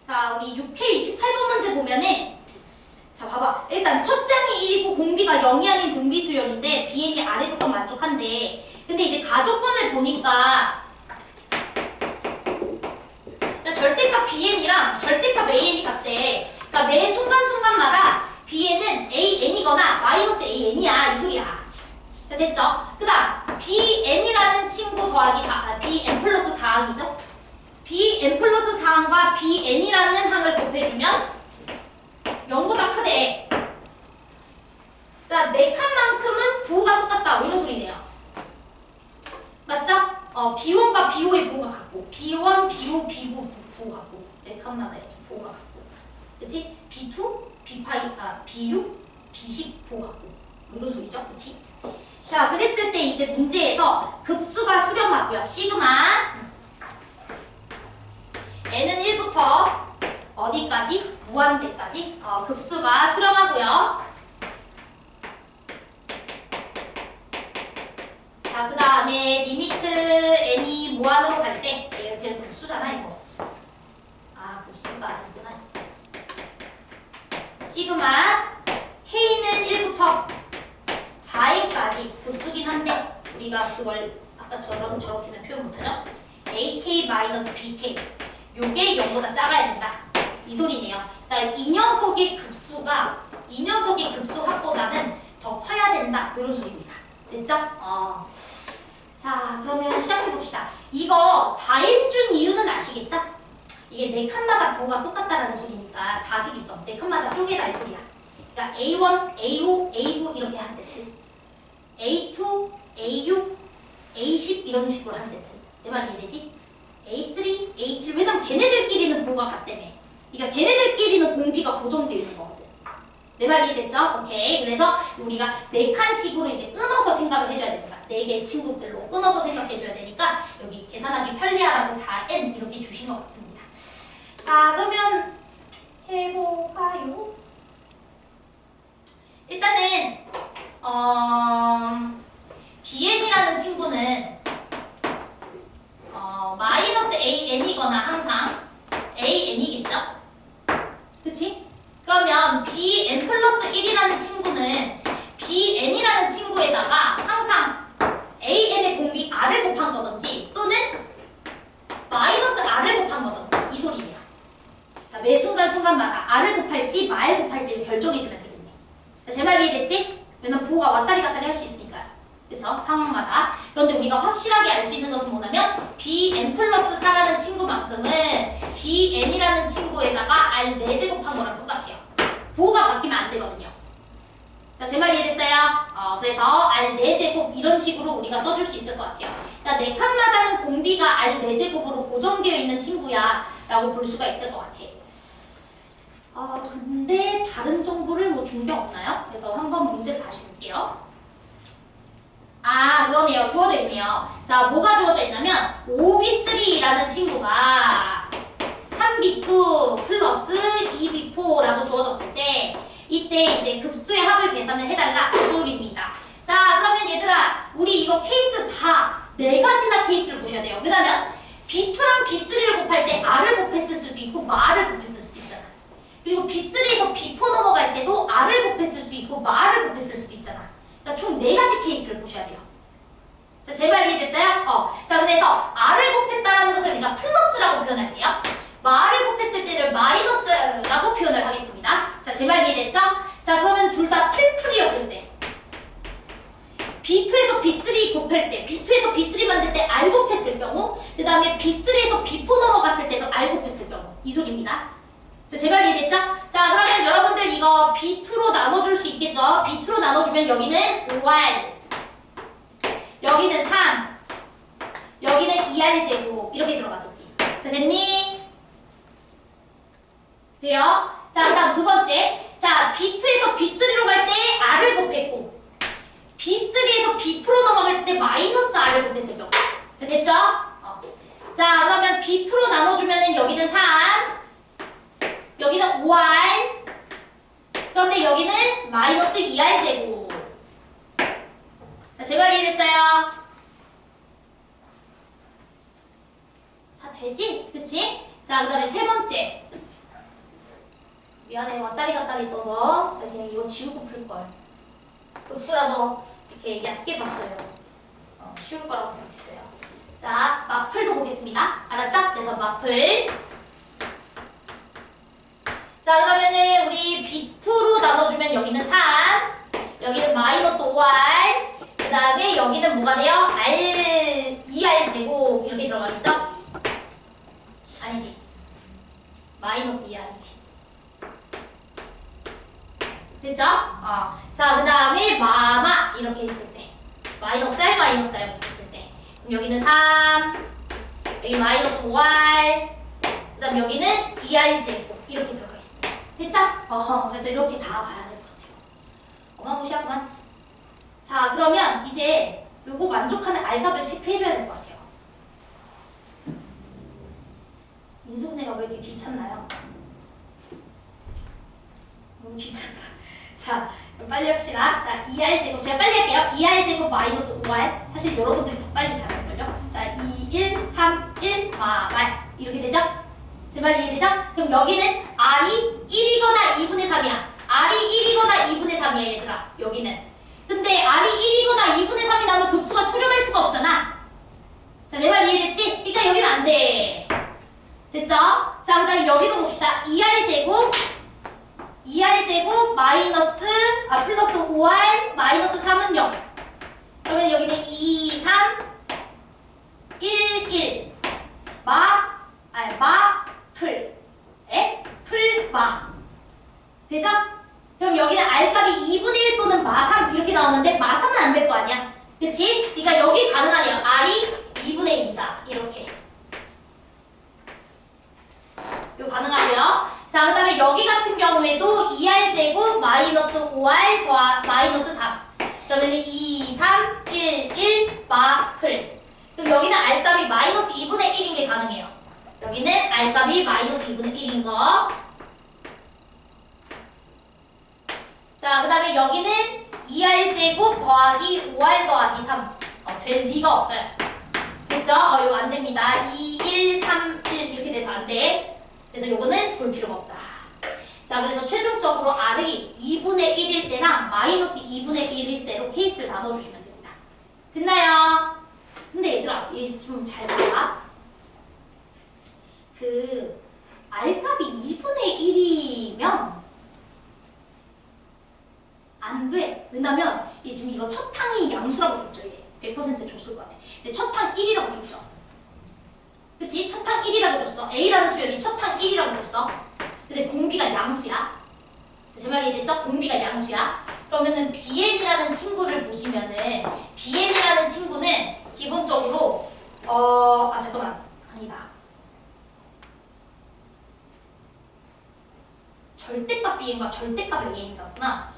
자, 우리 6회 28번 문제 보면은 자, 봐봐. 일단 첫 장이 1이고 공비 공비가 0이 아닌 등비수열인데 BN이 아래 조건 만족한데 근데 이제 가조건을 보니까 절대값 BN이랑 절대값 AN이 같대. 그러니까 매 순간순간마다 BN은 AN이거나 마이너스 AN이야 이 소리야. 자 됐죠? 그 다음 BN이라는 친구 더하기 4, BN 플러스 4항이죠? BN 플러스 4항과 BN이라는 항을 곱해주면 0보다 크대. 그러니까 4칸만큼은 부호가 똑같다 이런 소리네요. 맞죠? B1과 B5의 부호가 같고 B1, B5, B9 부호가 같고 4칸마다 이렇게 부호가 같고 그치? B2, B6, B10 부호가 같고 이런 소리죠? 그치? 자 그랬을 때 이제 문제에서 급수가 수렴하고요. 시그마 n은 1부터 어디까지? 무한대까지 급수가 수렴하고요. 자, 그 다음에 리미트 n이 무한으로 갈 때 그냥 급수잖아 이거. 아 급수가 아니구나. 시그마 k는 1부터 4일까지 급수긴 한데 우리가 그걸 아까처럼 저렇게는 표현 못하죠? ak-bk 요게 0보다 작아야 된다 이 소리네요. 그러니까 이 녀석의 급수 합보다는 더 커야 된다 이런 소리입니다. 됐죠? 자 그러면 시작해봅시다. 이거 4일 준 이유는 아시겠죠? 이게 4칸마다 부호가 똑같다라는 소리니까 4줄 있어. 4칸마다 쪼개라 이 소리야. 그러니까 A1, A5, A9 이렇게 한 세트 A2, A6, A10 이런 식으로 한 세트. 내 말 이해되지? A3, A7 왜냐면 걔네들끼리는 부호가 같다며. 그러니까 걔네들끼리는 공비가 고정되어 있는 거거든. 내 말 이해됐죠? 오케이. 그래서 우리가 4칸씩으로 이제 끊어서 생각을 해줘야 됩니다. 4개 친구들로 끊어서 생각해줘야 되니까 여기 계산하기 편리하라고 4n 이렇게 주신 것 같습니다. 자 그러면 해볼까요? 일단은 BN이라는 친구는 마이너스 AN이거나 항상 AN이겠죠? 그치? 그러면 BN 플러스 1이라는 친구는 BN이라는 친구에다가 항상 AN의 공비 R을 곱한 거든지 또는 마이너스 R을 곱한 거든지 이 소리예요. 자, 매 순간순간마다 R을 곱할지 마를 곱할지를 결정해주면 되겠네. 자, 제 말 이해됐지? 왜냐면 부호가 왔다리 갔다리 할 수 있으니까요. 그쵸? 상황마다. 그런데 우리가 확실하게 알 수 있는 것은 뭐냐면 BN 플러스 4라는 친구만큼은 BN이라는 친구에다가 R 4제 곱한 거랑 똑같아요. 부호가 바뀌면 안 되거든요. 자, 제 말 이해됐어요? 그래서 R 4제곱 이런 식으로 우리가 써줄 수 있을 것 같아요. 그러니까 4칸마다는 공비가 R 4제곱으로 고정되어 있는 친구야 라고 볼 수가 있을 것 같아요. 근데 다른 정보를 뭐 준 게 없나요? 그래서 한번 문제를 다시 볼게요. 그러네요. 주어져 있네요. 자, 뭐가 주어져 있냐면 5B3라는 친구가 3B2 플러스 2B4라고 주어졌을 때 이때 이제 급수의 합을 계산을 해달라 그 소리입니다. 자, 그러면 얘들아 우리 이거 케이스 다 4가지나 케이스를 보셔야 돼요. 왜냐면 B2랑 B3를 곱할 때 R을 곱했을 수도 있고 마를 곱했을 수도 있잖아. 그리고 B3에서 B4 넘어갈 때도 R을 곱했을 수 있고 마를 곱했을 수도 있잖아. 그러니까 총 4가지 케이스를 보셔야 돼요. 자, 제 말 이해됐어요? 자, 그래서 R을 곱했다는 것을 내가 플러스라고 표현할게요. 마를 곱했을 때를 마이너스라고 표현을 하겠습니다. 자, 제 말 이해됐죠? 자, 그러면 둘 다 풀풀이었을 때 B2에서 B3 곱할 때, B2에서 B3 만들 때 R 곱했을 경우, 그 다음에 B3에서 B4 넘어갔을 때도 R 곱했을 경우 이 소리입니다. 자, 제 말 이해됐죠? 자, 그러면 여러분들 이거 B2로 나눠줄 수 있겠죠? B2로 나눠주면 여기는 5R, 여기는 3, 여기는 2R 제곱 이렇게 들어가겠지. 자, 됐니? 돼요? 자, 그 다음 두 번째. 자, B2에서 B3로 갈 때 R을 곱했고 B3에서 B4로 넘어갈 때 마이너스 R을 곱했을 경우. 자, 됐죠? 자, 그러면 B2로 나눠주면은 여기는 3, 여기는 5R, 그런데 여기는 마이너스 2R 제곱. 자, 제 말 이해됐어요? 다 되지? 그치? 자, 그 다음에 세 번째. 미안해, 왔다리 갔다리 써서. 자, 그냥 이거 지우고 풀걸. 급수라서 이렇게 얕게 봤어요. 쉬울 거라고 생각했어요. 자, 마플도 보겠습니다. 알았죠? 그래서 마플. 자, 그러면은 우리 B2로 나눠주면 여기는 3, 여기는 마이너스 5R, 그 다음에 여기는 뭐가 돼요? R, 2R 제곱 이렇게 들어가겠죠? 아니지. 마이너스 2R이지. 됐죠? 자, 그 다음에 마마 이렇게 했을 때 마이너스 R, 마이너스 R 이렇게 했을 때 그럼 여기는 3, 여기 마이너스 5R, 그 다음 여기는 2R 제곱 이렇게 들어가겠습니다. 됐죠? 그래서 이렇게 다 봐야 될 것 같아요. 어마무시하구만. 자, 그러면 이제 요거 만족하는 알값을 체크해줘야 될 것 같아요. 인수분해가 왜 이렇게 귀찮나요? 너무 귀찮다. 자, 빨리 합시다. 자, 2R제곱. 제가 빨리 할게요. 2R제곱 마이너스 5R. 사실 여러분들이 더 빨리 잘할걸요? 자, 2, 1, 3, 1, 마말. 이렇게 되죠? 제 말이 이해되죠? 그럼 여기는 R이 1이거나 2분의 3이야. R이 1이거나 2분의 3이야, 얘들아. 여기는. 근데 R이 1이거나 2분의 3이 나오면 급수가 수렴할 수가 없잖아. 자, 내 말 이해됐지? 그러니까 여기는 안 돼. 됐죠? 자, 그 다음에 여기도 봅시다. 2R제곱 마이너스, 플러스 5R 마이너스 3은 0. 그러면 여기는 2, 3, 1, 1. 풀마. 되죠? 그럼 여기는 R값이 2분의 1 또는 마3 이렇게 나오는데 마3은 안 될 거 아니야. 그치? 그러니까 여기 가능하네요. R이 2분의 1이다. 이렇게. 이거 가능하고요. 자, 그 다음에 여기 같은 경우에도 2R제곱 마이너스 5R 마이너스 3. 그러면은 2, 3, 1, 1 마풀. 그럼 여기는 R값이 마이너스 2분의 1인 게 가능해요. 여기는 R값이 마이너스 2분의 1인 거. 자, 그 다음에 여기는 2R제곱 더하기 5R 더하기 3. 될 리가 없어요. 됐죠? 이거 안 됩니다. 2, 1, 3, 1 이렇게 돼서 안 돼. 그래서 요거는 볼 필요가 없다. 자, 그래서 최종적으로 R이 2분의 1일 때랑 마이너스 2분의 1일 때로 케이스를 나눠주시면 됩니다. 됐나요? 근데 얘들아, 얘 좀 잘 봐봐. R값이 2분의 1이면 안 돼. 왜냐면 지금 이거 첫 항이 양수라고 줬죠. 얘 100% 줬을 것 같아. 근데 첫 항 1이라고 줬죠. 그치? 첫 항 1이라고 줬어. A라는 수열이 첫 항 1이라고 줬어. 근데 공비가 양수야. 제 말이 이해됐죠? 공비가 양수야. 그러면은 BN이라는 친구를 보시면은 BN이라는 친구는 기본적으로 잠깐만. 아니다. 절대값 BN과 절대값 AN이구나.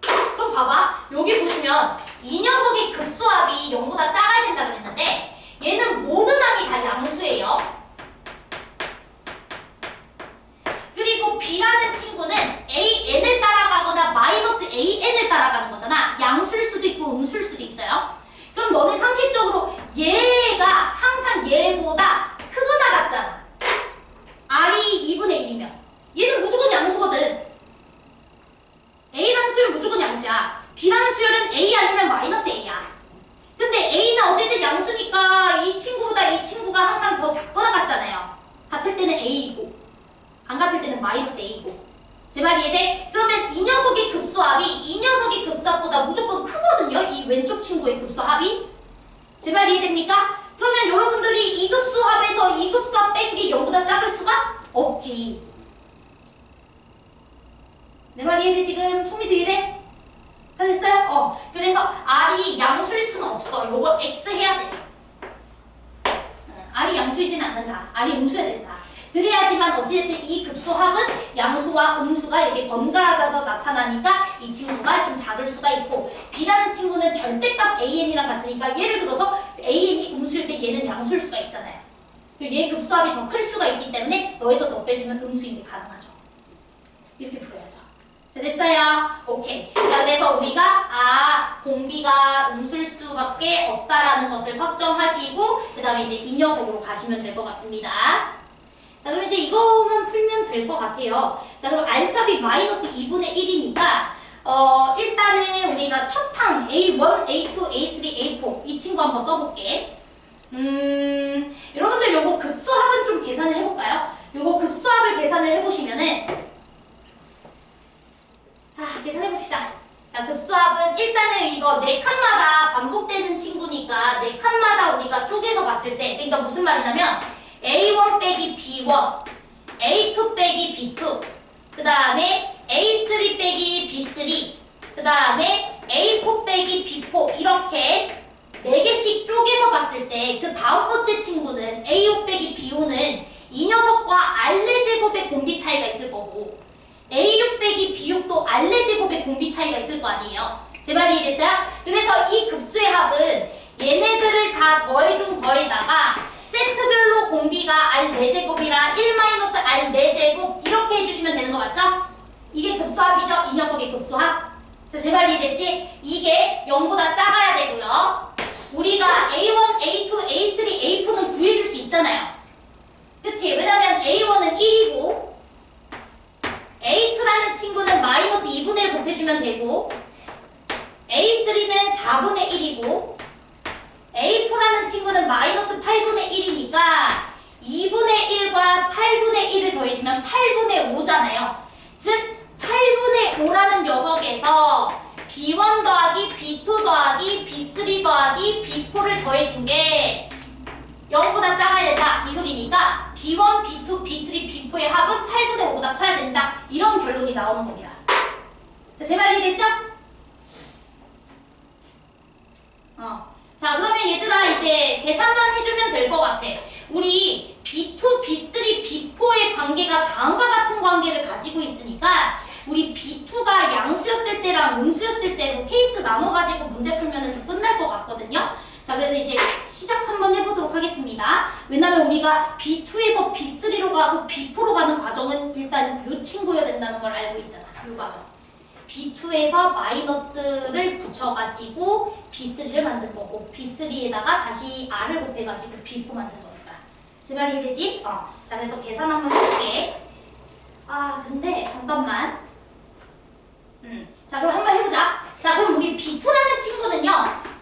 그럼 봐봐. 여기 보시면 이 녀석의 극수합이 0보다 작아야 된다고 했는데 얘는 모든 항이 다 양수예요. 그리고 B라는 친구는 AN을 따라가거나 마이너스 AN을 따라가는 거잖아. 양수일 수도 있고 음수일 수도 있어요. 그럼 너는 상식적으로 얘가 항상 얘보다 크거나 같잖아. R이 2분의 1이면 얘는 무조건 양수거든. A라는 수열은 무조건 양수야. B라는 수열은 A 아니면 마이너스 A야. 근데 A는 어쨌든 양수니까 이 친구보다 이 친구가 항상 더 작거나 같잖아요. 같을 때는 A이고 안 같을 때는 마이너스 A이고. 제 말 이해돼? 그러면 이 녀석의 급수합이 이 녀석의 급수합보다 무조건 크거든요. 이 왼쪽 친구의 급수합이. 제 말 이해됩니까? 그러면 여러분들이 이 급수합에서 이 급수합 뺀 게 0보다 작을 수가 없지. 내 말 이해돼 지금? 소미도 이해돼? 다 됐어요? 그래서 R이 양수일 수는 없어. 요걸 X 해야 돼. R이 양수이진 않는다. R이 음수여야 된다. 그래야지만 어찌됐든 이 급수합은 양수와 음수가 이렇게 번갈아져서 나타나니까 이 친구가 좀 작을 수가 있고 B라는 친구는 절대값 AN이랑 같으니까 예를 들어서 AN이 음수일 때 얘는 양수일 수가 있잖아요. 그리고 얘 급수합이 더 클 수가 있기 때문에 너에서 너 빼주면 음수인 게 가능하죠. 이렇게 풀어야죠. 자, 됐어요? 오케이. 자, 그래서 우리가 공비가 음수일 수밖에 없다라는 것을 확정하시고 그 다음에 이제 이 녀석으로 가시면 될 것 같습니다. 자, 그럼 이제 이거만 풀면 될 것 같아요. 자, 그럼 R값이 마이너스 2분의 1이니까 일단은 우리가 첫 항 A1, A2, A3, A4 이 친구 한번 써볼게. 여러분들 요거 급수합은 좀 계산을 해볼까요? 요거 급수합을 계산을 해보시면은 자, 계산해봅시다. 자, 급수합은 일단은 이거 4칸마다 반복되는 친구니까 4칸마다 우리가 쪼개서 봤을 때 그러니까 무슨 말이냐면 A1 빼기 B1, A2 빼기 B2, 그 다음에 A3 빼기 B3, 그 다음에 A4 빼기 B4 이렇게 4개씩 쪼개서 봤을 때 그 다음 번째 친구는 A5 빼기 B5는 이 녀석과 R의 제곱의 공비 차이가 있을 거고 A6 빼기 B6도 R의 제곱의 공비 차이가 있을 거 아니에요. 제 말이 이해됐어요? 그래서 이 급수의 합은 얘네들을 다 더해준 거에다가 세트별로 공비가 R 4제곱이라 1-R 4제곱 이렇게 해주시면 되는 거 맞죠? 이게 급수합이죠? 이 녀석의 급수합. 자, 제 말이 이해됐지? 이게 0보다 작아야 되고요. 우리가 A1, A2, A3, A4는 구해줄 수 있잖아요. 그치? 왜냐면 A1은 1이고 A2라는 친구는 마이너스 2분의 1 곱해주면 되고 A3는 4분의 1이고 A4라는 친구는 마이너스 8분의 1이니까 2분의 1과 8분의 1을 더해주면 8분의 5잖아요. 즉 8분의 5라는 녀석에서 B1 더하기 B2 더하기 B3 더하기 B4를 더해준 게 0보다 작아야 된다 이 소리니까 B1, B2, B3, B4의 합은 8분의 5보다 커야 된다 이런 결론이 나오는 겁니다. 자, 제 말 이해됐죠? 자, 그러면 얘들아 이제 계산만 해주면 될 것 같아. 우리 B2, B3, B4의 관계가 다음과 같은 관계를 가지고 있으니까 우리 B2가 양수였을 때랑 음수였을 때로 케이스 나눠가지고 문제 풀면 좀 끝날 것 같거든요. 자, 그래서 이제 시작 한번 해보도록 하겠습니다. 왜냐면 우리가 B2에서 B3로 가고 B4로 가는 과정은 일단 이 친구여야 된다는 걸 알고 있잖아. 이 과정. B2에서 마이너스를 붙여가지고 B3를 만든 거고 B3에다가 다시 R을 곱해가지고 B4 만든 거니까. 제 말이 이해되지? 자, 그래서 계산 한번 해볼게. 근데 잠깐만. 자, 그럼 한번 해보자. 자, 그럼 우리 B2라는 친구는요.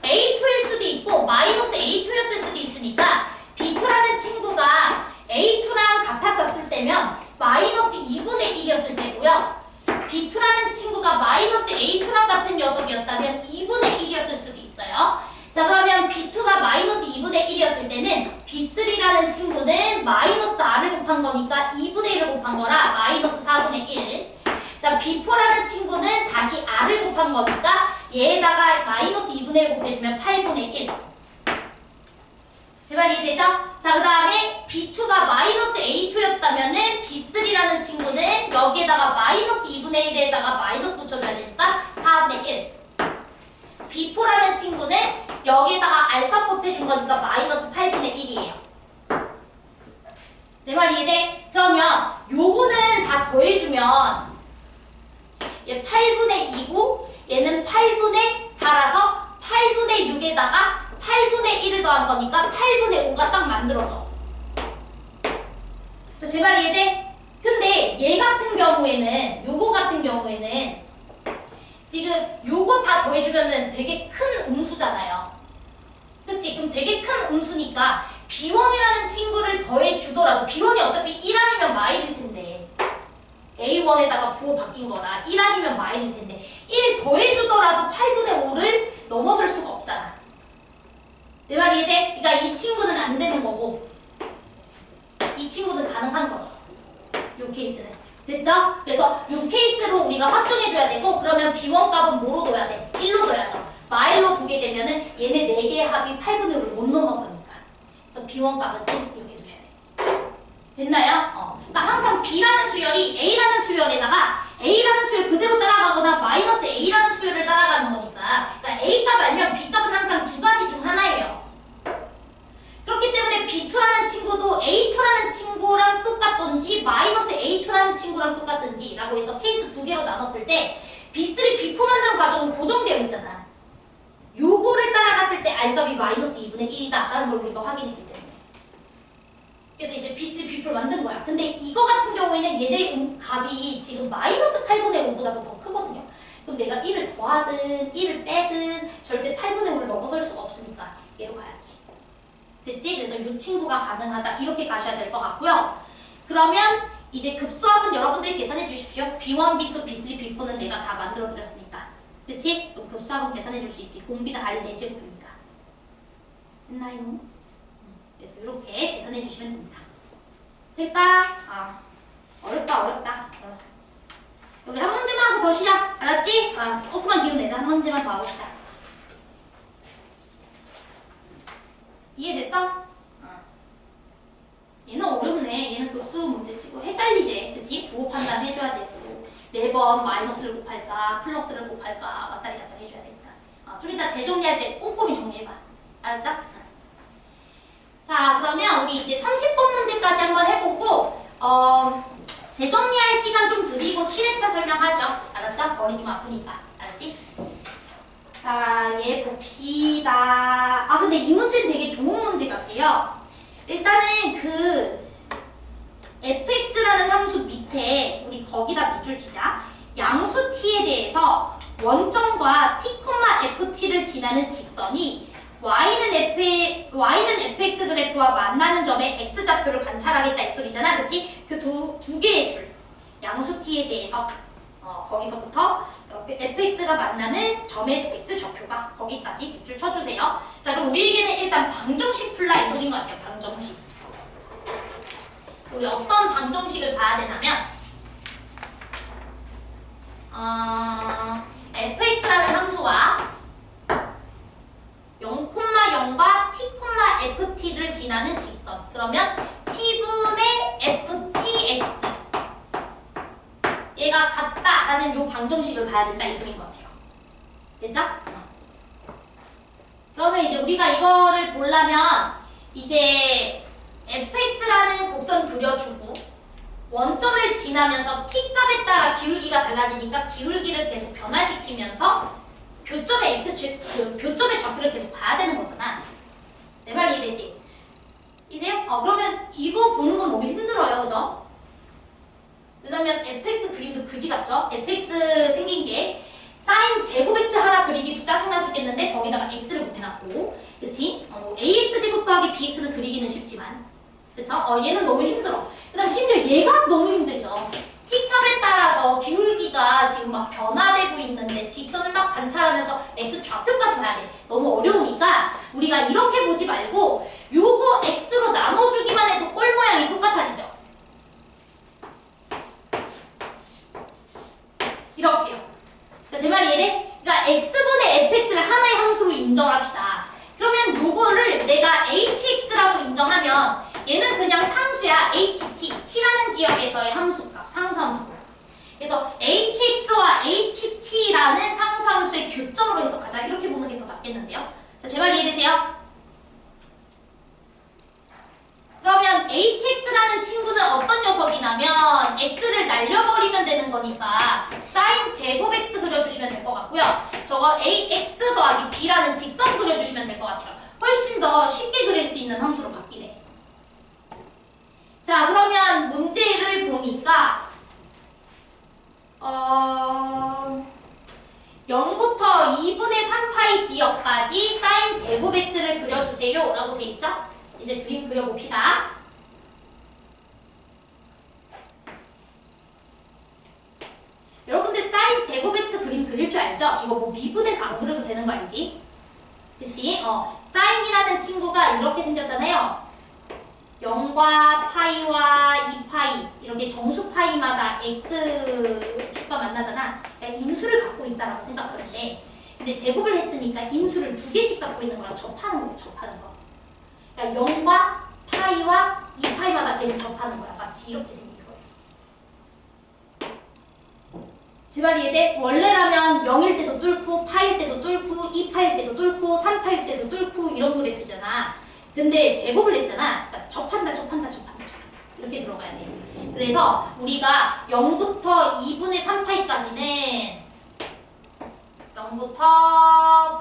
A2일 수도 있고 마이너스 A2였을 수도 있으니까 B2라는 친구가 A2랑 같아졌을 때면 마이너스 2분의 1이었을 때고요. B2라는 친구가 마이너스 A2랑 같은 녀석이었다면 2분의 1이었을 수도 있어요. 자, 그러면 B2가 마이너스 2분의 1이었을 때는 B3라는 친구는 마이너스 R을 곱한 거니까 2분의 1을 곱한 거라 마이너스 4분의 1. 자, B4라는 친구는 다시 R을 곱한 거니까 얘에다가 마이너스 2분의 1 곱해주면 8분의 1. 제 말 이해되죠? 자, 그 다음에 B2가 마이너스 A2였다면은 B3라는 친구는 여기에다가 마이너스 2분의 1에다가 마이너스 붙여줘야 되니까 4분의 1. B4라는 친구는 여기에다가 R값 곱해준 거니까 마이너스 8분의 1이에요. 내 말 이해돼? 그러면 요거는 다 더해주면 얘 8분의 2고 얘는 8분의 4라서 8분의 6에다가 8분의 1을 더한 거니까 8분의 5가 딱 만들어져. 자, 제 말 이해돼? 근데 얘 같은 경우에는 요거 같은 경우에는 지금 요거 다 더해주면은 되게 큰 음수잖아요. 그치? 그럼 되게 큰 음수니까 B1이라는 친구를 더해주더라도 B1이 어차피 1 아니면 마일일 텐데 A1에다가 부호 바뀐 거라 1 아니면 마일일 텐데 1 더해주더라도 8분의 5를 넘어설 수가 없잖아. 내 말 이해돼? 그러니까 이 친구는 안 되는 거고 이 친구는 가능한 거죠. 요 케이스는. 됐죠? 그래서 요 케이스로 우리가 확정해줘야 되고 그러면 B1 값은 뭐로 둬야 돼? 1로 둬야죠. 마일로 두게 되면은 얘네 4개의 합이 8분의 5를 못 넘어서니까. 그래서 B1 값은 1 이렇게 두셔야 돼. 됐나요? 그러니까 항상 B라는 수열이 A라는 수열에다가 A라는 수열 그대로 따라가거나 마이너스 A라는 수열을 따라가는 거니까 그러니까 A값 알면 B값은 항상 두 가지 중 하나예요. 그렇기 때문에 B2라는 친구도 A2라는 친구랑 똑같던지 마이너스 A2라는 친구랑 똑같던지 라고 해서 케이스 두 개로 나눴을 때 B3, B4 만드는 과정은 고정되어 있잖아. 요거를 따라갔을 때 R값이 마이너스 2분의 1이다 라는 걸 우리가 확인했기 때문에 그래서 이제 B3, B4를 만든 거야. 근데 이거 같은 경우에는 얘네 값이 지금 마이너스 8분의 5보다도 더 크거든요. 그럼 내가 1을 더하든 1을 빼든 절대 8분의 5를 넘어설 수가 없으니까 얘로 가야지. 됐지? 그래서 이 친구가 가능하다. 이렇게 가셔야 될 것 같고요. 그러면 이제 급수합은 여러분들이 계산해 주십시오. B1, B2, B3, B4는 내가 다 만들어 드렸으니까. 그치? 그럼 급수합은 계산해 줄 수 있지. 공비는 R 4제곱입니다. 됐나요? 그래서 이렇게 계산해 주시면 됩니다. 될까? 아, 어렵다. 우리 한 문제만 하고 더 쉬자. 알았지? 아, 조금만 기운 내자. 한 문제만 더 하고 쉬자. 이해됐어? 얘는 어렵네. 얘는 급수 문제치고 헷갈리지. 그치? 부호 판단 해줘야 되고 매번 마이너스를 곱할까 플러스를 곱할까 왔다리 갔다리 해줘야 되니까. 좀 이따 재정리할 때 꼼꼼히 정리해봐. 알았죠? 자, 그러면 우리 이제 30번 문제까지 한번 해보고 재정리할 시간 좀 드리고 7회차 설명하죠. 알았죠? 머리 좀 아프니까. 알았지? 자, 얘 봅시다. 근데 이 문제는 되게 좋은 문제 같아요. 일단은 그 fx라는 함수 밑에 우리 거기다 밑줄 치자. 양수 t에 대해서 원점과 t, ft를 지나는 직선이 y는 fx 그래프와 만나는 점에 x좌표를 관찰하겠다 이 소리잖아. 그치? 그 두 개의 줄. 양수 t에 대해서 거기서부터 fx가 만나는 점의 x좌표가 거기까지 밑줄 쳐주세요. 자, 그럼 우리에게는 일단 방정식 풀라 이 소리인 것 같아요. 방정식. 우리 어떤 방정식을 봐야 되냐면 fx라는 함수와 0,0과 t, ft를 지나는 직선. 그러면 t분의 ftx 얘가 같다라는 요 방정식을 봐야 된다 이 소리인 것 같아요. 됐죠? 그러면 이제 우리가 이거를 보려면 이제 fx라는 곡선 그려주고 원점을 지나면서 t값에 따라 기울기가 달라지니까 기울기를 계속 변화시키면서 교점의 교점의 좌표를 계속 봐야 되는 거잖아. 내 말 이해되지? 이해돼요? 그러면 이거 보는 건 너무 힘들어요, 그죠? 왜냐면 fx 그림도 그지 같죠? fx 생긴 게 사인 제곱 x 하나 그리기도 짜증나 죽겠는데 거기다가 x를 곱해놨고, 그치? ax 제곱 더하기 bx는 그리기는 쉽지만, 그쵸? 얘는 너무 힘들어. 그 다음에 심지어 얘가 너무 힘들죠. t값에 따라서 기울기가 지금 막 변화되고 있는데 직선을 막 관찰하면서 x 좌표까지 봐야 돼. 너무 어려우니까 우리가 이렇게 보지 말고 요거 x로 나눠주기만 해도 꼴 모양이 똑같아지죠. 이렇게요. 자, 제 말 이해돼? 그러니까 x분의 fx를 하나의 함수로 인정합시다. 그러면 요거를 내가 hx라고 인정하면 얘는 그냥 상수야. ht, t라는 지역에서의 함수값, 상수함수. 그래서 hx와 ht라는 상수함수의 교점으로 해석하자. 이렇게 보는 게 더 낫겠는데요. 자, 제 말 이해되세요? 그러면 hx라는 친구는 어떤 녀석이냐면 x를 날려버리면 되는 거니까 사인 제곱 x 그려주시면 될 것 같고요. 저거 ax 더하기 b라는 직선 그려주시면 될 것 같아요. 훨씬 더 쉽게 그릴 수 있는 함수로 바뀌네. 자, 그러면 문제를 보니까 0부터 2분의 3파이 지역까지 사인 제곱 x를 그려주세요 라고 돼 있죠? 이제 그림 그려봅시다. 여러분들 사인 제곱 x 그림 그릴 줄 알죠? 이거 뭐 미분해서 안 그려도 되는 거 알지? 그치? 사인이라는 친구가 이렇게 생겼잖아요. 0과 파이와 2파이 이렇게 정수 파이마다 x축과 만나잖아. 그러니까 인수를 갖고 있다라고 생각하면 돼. 근데 제곱을 했으니까 인수를 두 개씩 갖고 있는 거랑 접하는 거야. 접하는 거. 그러니까 0과 파이와 2파이마다 계속 접하는 거야. 마치 이렇게 생긴 거예요. 제 말 이해돼? 원래라면 0일 때도 뚫고 파일 때도 뚫고 2파일 때도 뚫고 3파일 때도 뚫고 이런 그래프잖아. 근데 제곱을 했잖아. 그러니까 접한다 이렇게 들어가야 돼요. 그래서 우리가 0부터 2분의 3파이까지는 0부터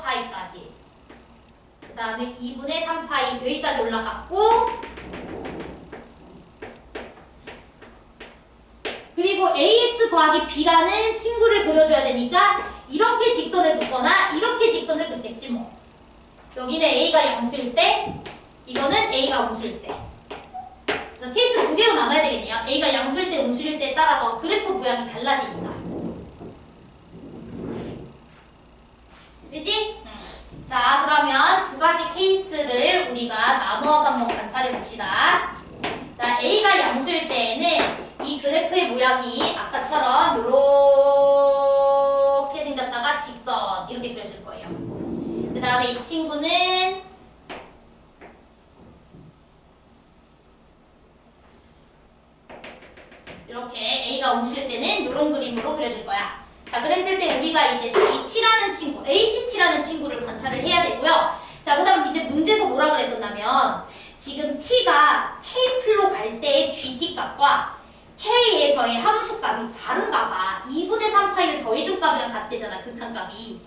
파이까지 그 다음에 2분의 3파이 여기까지 올라갔고 그리고 ax 더하기 b라는 친구를 그려줘야 되니까 이렇게 직선을 긋거나 이렇게 직선을 긋겠지 뭐. 여기는 a가 양수일 때, 이거는 a가 음수일 때. 그래서 케이스 두 개로 나눠야 되겠네요. a가 양수일 때, 음수일 때에 따라서 그래프 모양이 달라집니다. 그치? 자, 그러면 두 가지 케이스를 우리가 나누어서 한번 관찰해 봅시다. 자, a가 양수일 때에는 이 그래프의 모양이 아까처럼 이렇게 생겼다가 직선 이렇게 그려질 거예요. 그 다음에 이 친구는 이렇게 a가 음수일 때는 이런 그림으로 그려질 거야. 자, 그랬을 때 우리가 이제 GT라는 친구, HT라는 친구를 관찰을 해야 되고요. 자, 그 다음 이제 문제에서 뭐라 그랬었냐면 지금 T가 K플로 갈 때의 GT 값과 K에서의 함수 값이 다른가 봐. 2분의 3파이를 더해준 값이랑 같대잖아, 극한값이.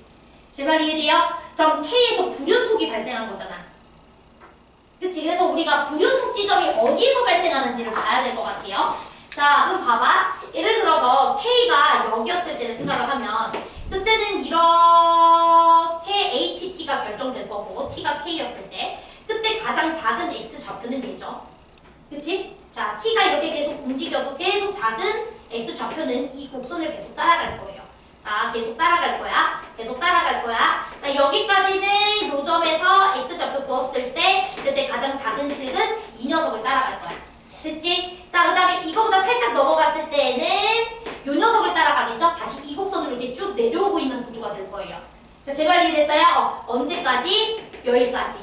제 말 이해돼요? 그럼 K에서 불연속이 발생한 거잖아. 그치? 그래서 우리가 불연속 지점이 어디서 발생하는지를 봐야 될 것 같아요. 자, 그럼 봐봐. 예를 들어서 K가 여기였을 때를 생각을 하면 그때는 이렇게 HT가 결정될 거고 T가 K였을 때 그때 가장 작은 X 좌표는 얘죠. 그치? 자, T가 이렇게 계속 움직여도 계속 작은 X 좌표는 이 곡선을 계속 따라갈 거예요. 자, 계속 따라갈 거야. 계속 따라갈 거야. 자, 여기까지는 요 점에서 X 좌표 그었을 때 그때 가장 작은 실은 이 녀석을 따라갈 거야. 됐지? 자, 그 다음에 이거보다 살짝 넘어갔을 때는 요 녀석을 따라가겠죠? 다시 이 곡선으로 이렇게 쭉 내려오고 있는 구조가 될 거예요. 자, 제발 이해됐어요? 언제까지? 여기까지.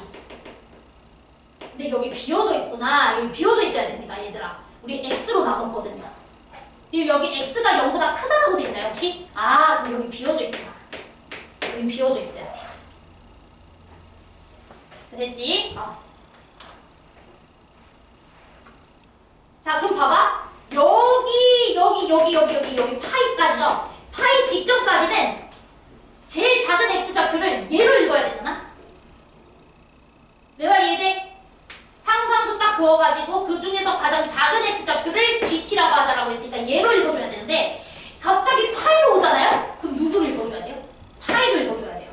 근데 여기 비어져 있구나. 여기 비어져 있어야 됩니다, 얘들아. 우리 X로 나눴거든요. 그리고 여기 X가 0보다 크다라고 돼 있나요, 혹시? 아, 그럼 여기 비어져 있구나. 여기 비어져 있어야 돼요. 됐지? 자, 그럼 봐봐. 여기 파이까지죠? 파이 직전까지는 제일 작은 X 좌표를 얘로 읽어야 되잖아? 내 말 이해돼? 상수함수 딱 그어가지고 그 중에서 가장 작은 X 좌표를 GT라고 하자라고 했으니까 얘로 읽어줘야 되는데 갑자기 파이로 오잖아요? 그럼 누구를 읽어줘야 돼요? 파이로 읽어줘야 돼요.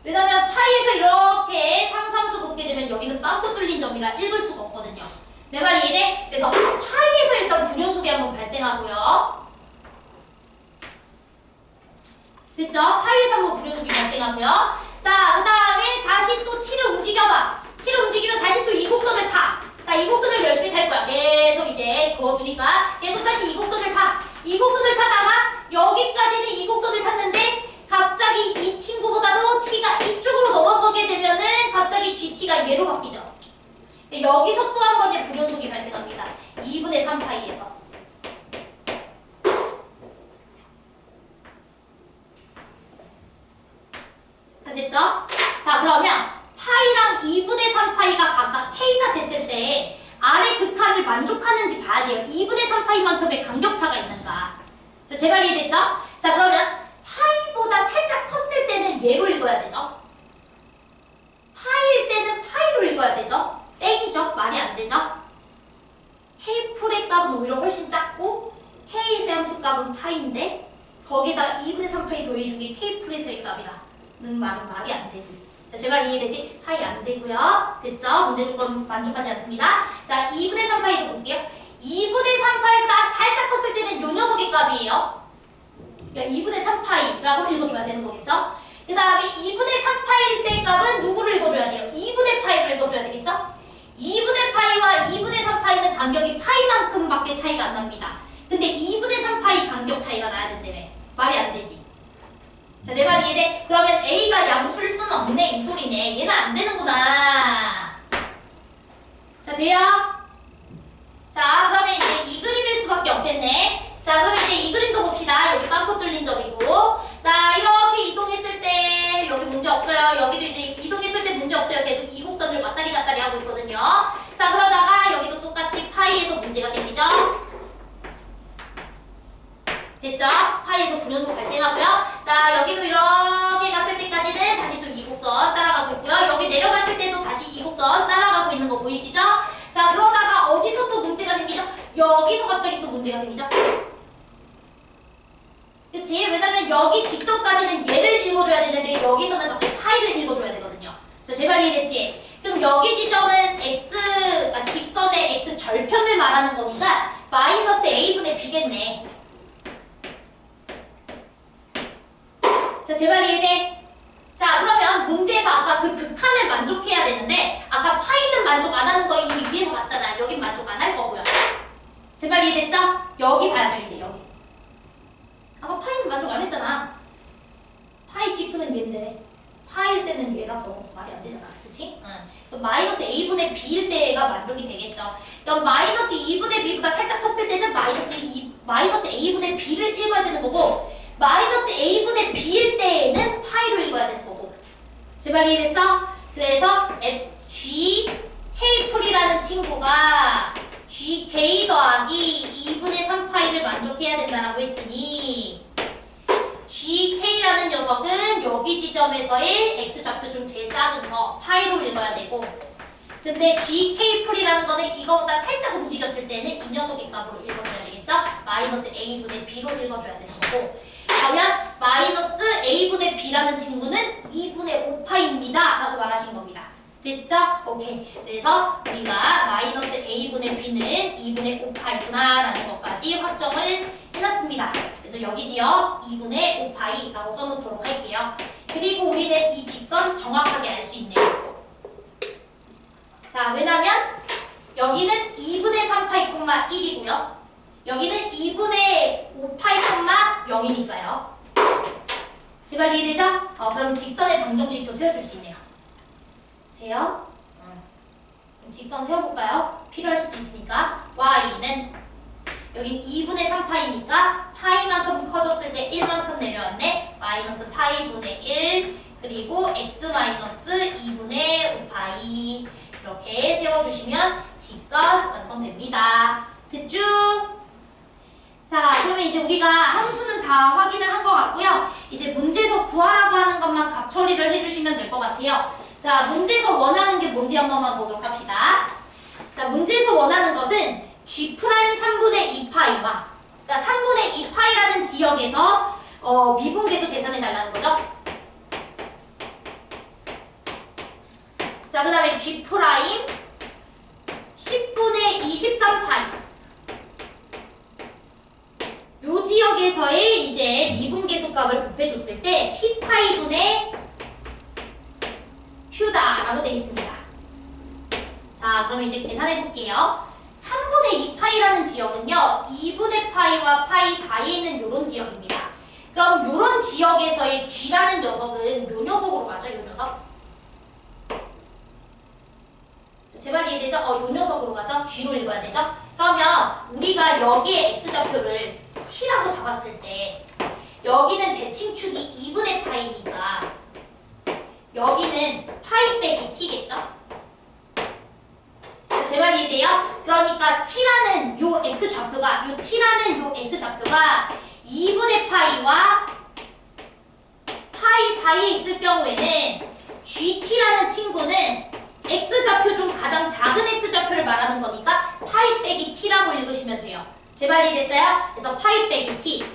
왜냐면 파이에서 이렇게 상수함수 긋게 되면 여기는 빵꾸 뚫린 점이라 읽을 수가 없거든요. 내 말 이해돼? 그래서 파이에서 일단 불연속이 한번 발생하고요. 됐죠? 파이에서 한번 불연속이 발생하고요. 자, 그 다음에 다시 또 T를 움직여봐. T를 움직이면 다시 또 이 곡선을 타. 자, 이 곡선을 열심히 탈 거야. 계속 이제 그어주니까 계속 다시 이 곡선을 타. 이 곡선을 타다가 여기까지는 이 곡선을 탔는데 갑자기 이 친구보다도 T가 이쪽으로 넘어서게 되면은 갑자기 GT가 얘로 바뀌죠. 여기서 또 한 번의 불연속이 발생합니다. 2분의 3파이에서. 자, 됐죠? 자, 그러면 파이랑 2분의 3파이가 각각 K가 됐을 때 아래 극한을 만족하는지 봐야 돼요. 2분의 3파이만큼의 간격차가 있는가. 자, 제 말 이해됐죠? 자, 그러면 파이보다 살짝 컸을 때는 얘로 읽어야 되죠? 파이일 때는 파이로 읽어야 되죠? 땡이죠? 말이 안 되죠? K풀의 값은 오히려 훨씬 작고 K의 함수 값은 파이인데 거기다 2분의 3파이 더해준 게 K풀에서의 값이라는 말은 말이 안 되지. 자, 제 말 이해되지? 파이 안 되고요. 됐죠? 문제 조건 만족하지 않습니다. 자, 2분의 3파이도 볼게요. 2분의 3파이가 살짝 컸을 때는 요 녀석의 값이에요. 그러니까 2분의 3파이라고 읽어줘야 되는 거겠죠? 그 다음에 2분의 3파일 때 값은 누구를 읽어줘야 돼요? 2분의 파이를 읽어줘야 되겠죠? 2분의 파이와 2분의 3파이는 간격이 파이만큼밖에 차이가 안 납니다. 근데 2분의 3파이 간격 차이가 나야 된다며. 말이 안 되지. 자, 내 말 이해돼? 그러면 A가 양수일 수는 없네, 이 소리네. 얘는 안 되는구나. 자, 돼요? 자, 그러면 이제 이 그림일 수밖에 없겠네. 자, 그럼 이제 이 그림도 봅시다. 여기 빵꾸 뚫린 점이고. 자, 이렇게 이동했을 때 여기 문제 없어요. 여기도 이제 이동했을 때 문제 없어요. 계속 이 곡선을 왔다리 갔다리 하고 있거든요. 자, 그러다가 여기도 똑같이 파이에서 문제가 생기죠. 됐죠? 파이에서 불연속 발생하고요. 자, 여기도 이렇게 갔을 때까지는 다시 또 이 곡선 따라가고 있고요. 여기 내려갔을 때도 다시 이 곡선 따라가고 있는 거 보이시죠? 자, 그러다가 어디서 또 문제가 생기죠? 여기서 갑자기 또 문제가 생기죠? 그치? 왜냐면 여기 직접까지는 얘를 읽어줘야 되는데 여기서는 갑자기 파이를 읽어줘야 되거든요. 자, 제발 이해됐지? 그럼 여기 지점은 직선의 x 절편을 말하는 거니까 마이너스 a분의 b겠네. 자, 제발 이해돼? 자, 그러면 문제에서 아까 그 극한을 만족해야 되는데 아까 파이는 만족 안 하는 거 이미 위에서 봤잖아. 여긴 만족 안 할 거고요. 제발 이해됐죠? 여기 봐야죠, 이제 여기. 아까 파이는 만족 안 했잖아. 파이 직분은 얘인데 파일 때는 얘라서 말이 안 되잖아. 그치? 응. 그럼 마이너스 a분의 b일 때가 만족이 되겠죠. 그럼 마이너스 2분의 b보다 살짝 컸을 때는 마이너스 a분의 b를 읽어야 되는 거고 마이너스 a분의 b일 때에는 파이로 읽어야 되는 거고. 제발 이해됐어? 그래서 gk풀이라는 친구가 gk 더하기 2분의 3파이를 만족해야 된다라고 했으니 gk라는 녀석은 여기 지점에서의 x좌표 중 제일 작은 거 파이로 읽어야 되고 근데 gk풀이라는 거는 이거보다 살짝 움직였을 때는 이 녀석의 값으로 읽어줘야 되겠죠? 마이너스 a분의 b로 읽어줘야 되는 거고 그러면 마이너스 a분의 b라는 친구는 2분의 5파입니다 라고 말하신 겁니다. 됐죠? 오케이. 그래서 우리가 마이너스 a분의 b는 2분의 5파이구나 라는 것까지 확정을 해놨습니다. 그래서 여기지요. 2분의 5파이라고 써놓도록 할게요. 그리고 우리는 이 직선 정확하게 알 수 있네요. 자, 왜냐면 여기는 2분의 3파이, 1이고요. 여기는 2분의 5파이, 0이니까요. 제발 이해되죠? 그럼 직선의 방정식도 세워줄 수 있네요. 돼요? 그럼 직선 세워볼까요? 필요할 수도 있으니까 y는 여기 2분의 3파이니까 파이만큼 커졌을 때 1만큼 내려왔네. 마이너스 파이분의 1 그리고 x 마이너스 2분의 5파이 이렇게 세워주시면 직선 완성됩니다. 됐죠? 자, 그러면 이제 우리가 함수는 다 확인을 한 것 같고요. 이제 문제에서 구하라고 하는 것만 값 처리를 해주시면 될 것 같아요. 자, 문제에서 원하는 게 뭔지 한 번만 보도록 합시다. 자, 문제에서 원하는 것은 G' 3분의 2파이와 그러니까 3분의 2파이라는 지역에서 미분계수 계산해 달라는 거죠. 자, 그 다음에 G' 10분의 23파이 요 지역에서의 이제 미분계수 값을 곱해줬을 때 P파이분의 Q다라고 되어 있습니다. 자, 그럼 이제 계산해 볼게요. 3분의 2파이라는 지역은요, 2분의 파이와 파이 사이에 있는 요런 지역입니다. 그럼 요런 지역에서의 G라는 녀석은 요 녀석으로 가죠, 요 녀석. 자, 제발 이해되죠? 요 녀석으로 가죠? G로 읽어야 되죠? 그러면 우리가 여기에 X좌표를 T라고 잡았을 때 여기는 대칭축이 2분의 파이니까 여기는 파이 빼기 T겠죠? 제발 이해돼요? 그러니까 T라는 요 X좌표가 요 T라는 요 X좌표가 2분의 파이와 파이 사이에 있을 경우에는 GT라는 친구는 X좌표 중 가장 작은 X좌표를 말하는 거니까 파이 빼기 T라고 읽으시면 돼요. 제발 이해됐어요? 그래서 파이 빼기 T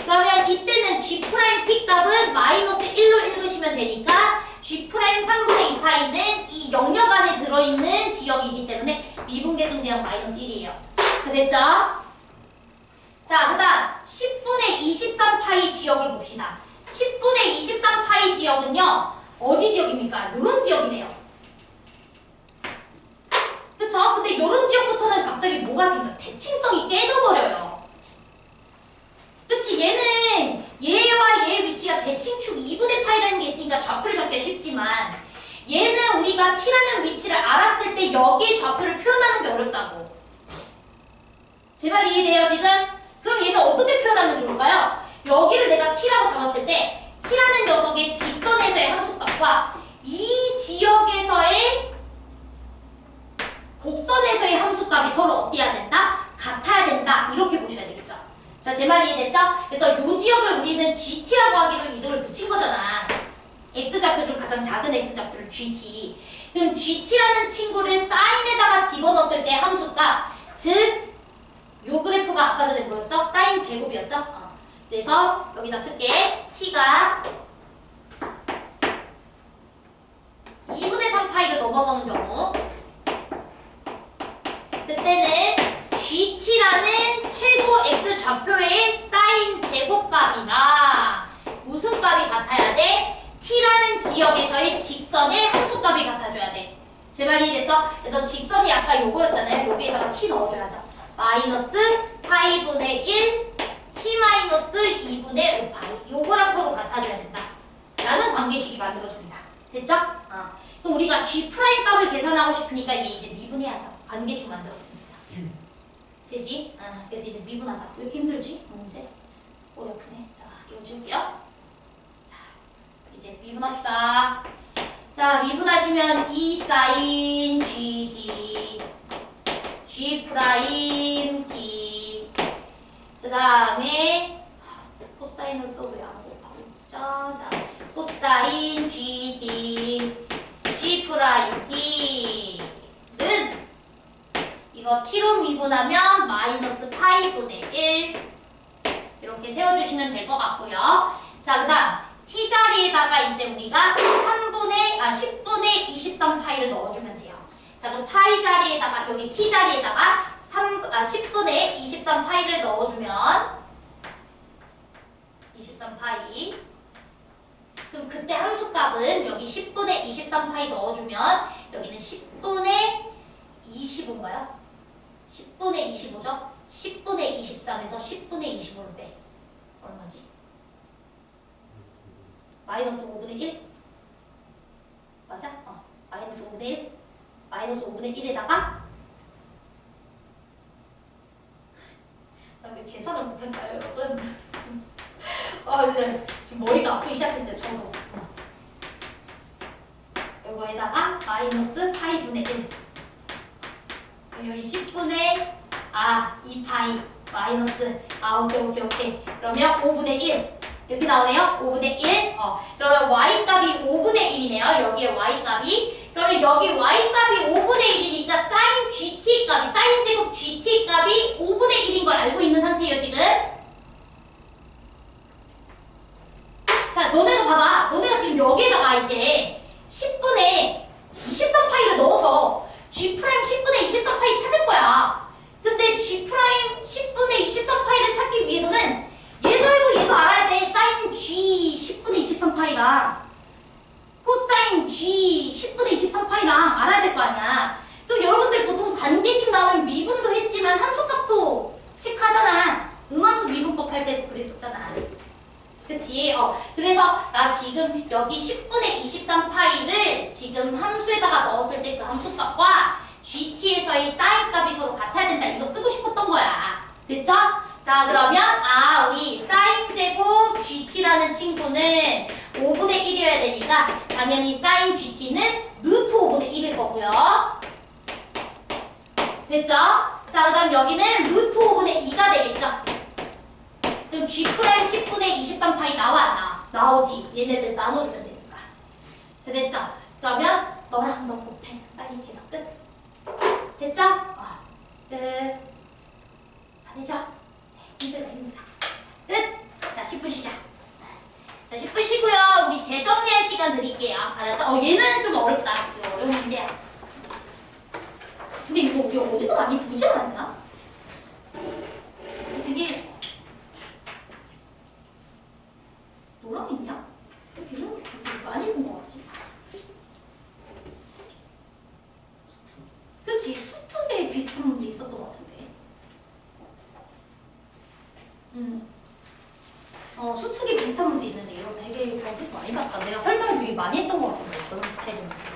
그러면 이때는 G' T 값은 마이너스 1로 읽으시면 되니까 G' 3분의 2파이는 이 영역 안에 들어있는 지역이기 때문에 미분계수는 그냥 마이너스 1이에요. 됐죠? 자, 그 다음 10분의 23파이 지역을 봅시다. 10분의 23파이 지역은요. 어디 지역입니까? 요런 지역이네요. 그쵸? 근데 요런 지역부터는 갑자기 뭐가 생겨? 대칭성이 깨져버려요. 그치? 얘는 얘와 얘의 위치가 대칭축 2분의 파이라는 게 있으니까 좌표를 적기 쉽지만 얘는 우리가 T라는 위치를 알았을 때 여기에 좌표를 표현하는 게 어렵다고. 제발 이해돼요 지금? 그럼 얘는 어떻게 표현하면 좋을까요? 여기를 내가 T라고 잡았을 때 T라는 녀석의 직선에서의 함수값과 이 지역에서의 곡선에서의 함수값이 서로 어때야 된다? 같아야 된다. 이렇게 보셔야 되겠죠. 자, 제 말 이해됐죠? 그래서 요 지역을 우리는 GT라고 하기로 이름을 붙인 거잖아. X좌표 중 가장 작은 X좌표를 GT. 그럼 GT라는 친구를 사인에다가 집어넣었을 때 함수값, 즉 요 그래프가 아까 전에 뭐였죠? 사인 제곱이었죠? 그래서 여기다 쓸게. t가 2분의 3 파이를 넘어서는 경우 그때는 GT라는 최소 x 좌표의 사인 제곱값이랑 무슨 값이 같아야 돼? t라는 지역에서의 직선의 함수값이 같아줘야 돼. 제 말이 이랬어? 그래서 직선이 아까 요거였잖아요. 여기에다가 t 넣어줘야죠. 마이너스 파이분의 1 t 마이너스 2분의 5파이 요거랑 서로 같아줘야 된다 라는 관계식이 만들어집니다. 됐죠? 그럼 우리가 g 프라임 값을 계산하고 싶으니까 얘 이제 미분해야죠. 관계식 만들었습니다. 되지? 그래서 이제 미분하자. 왜 이렇게 힘들지? 문제? 머리 아프네. 자, 이거 지울게요. 자, 이제 미분합시다. 자, 미분하시면 2 사인 GD G 프라임 D 그 다음에 코사인을 써도 안 곱하고 있죠. 자, 코사인 GD G 프라임 D는 이거 t로 미분하면 마이너스 파이분의 1 이렇게 세워주시면 될 것 같고요. 자, 그 다음 t 자리에다가 이제 우리가 10분의 23파이를 넣어주면 돼요. 자, 그럼 파이 자리에다가 여기 t 자리에다가 10분의 23파이를 넣어주면 23파이 그럼 그때 함수값은 여기 10분의 23파이 넣어주면 여기는 10분의 25인가요? 10분의 25죠? 10분의 23에서 10분의 25를 빼. 얼마지? 마이너스 5분의 1? 맞아? 마이너스 5분의 1? 마이너스 5분의 1에다가 나 왜 계산을 못할까요, 여러분? 이제 지금 머리가 아프기 시작했어요, 저도. 이거에다가 마이너스 파이분의 1 여기 10분의 2파이 마이너스 오케이 그러면 5분의 1 이렇게 나오네요. 5분의 1 그러면 y값이 5분의 1이네요. 여기에 y값이 그러면 여기 y값이 5분의 1이니까 sin gt 값이 sin 제곱 gt 값이 5분의 1인 걸 알고 있는 상태예요, 지금. 자, 너네가 봐봐. 너네가 지금 여기에다가 이제 10분의 23파이를 넣어서 G 프라임 10분의 23파이 찾을 거야. 근데 G 프라임 10분의 23파이를 찾기 위해서는 얘도 알고 얘도 알아야 돼. 사인 G 10분의 23파이랑 코사인 G 10분의 23파이랑 알아야 될 거 아니야. 또 여러분들 보통 관계식 나오면 미분도 했지만 함수값도 체크하잖아. 음함수 미분법 할 때도 그랬었잖아. 그치? 그래서 나 지금 여기 10분의 23파이를 지금 함수에다가 넣었을 때 그 함수값과 GT에서의 사인 값이 서로 같아야 된다. 이거 쓰고 싶었던 거야. 됐죠? 자, 그러면 우리 사인 제곱 GT라는 친구는 5분의 1이어야 되니까 당연히 사인 GT는 루트 5분의 1일 거고요. 됐죠? 자, 그 다음 여기는 루트 5분의 2가 되겠죠? 그럼 G 프라임 10분의 23파이 나와 안 나와? 나오지. 얘네들 나눠주면 되니까. 자, 됐죠? 그러면 너랑 너 곱해. 빨리 계산 끝. 됐죠? 끝. 다 되죠? 힘들다. 끝! 자, 10분 쉬자. 자, 10분 쉬고요. 우리 재정리할 시간 드릴게요. 알았죠? 얘는 좀 어렵다. 이거 어려운 문제야. 근데 이거 우리 어디서 많이 보지 않았나? 되게 노랑 있냐? 이런 거 많이 본 거 같지? 그치? 수특에 비슷한 문제 있었던 것 같은데. 수특에 비슷한 문제 있는데 이거 되게 어디서 많이 봤다. 내가 설명을 되게 많이 했던 것 같은데 저런 스타일의 문제로.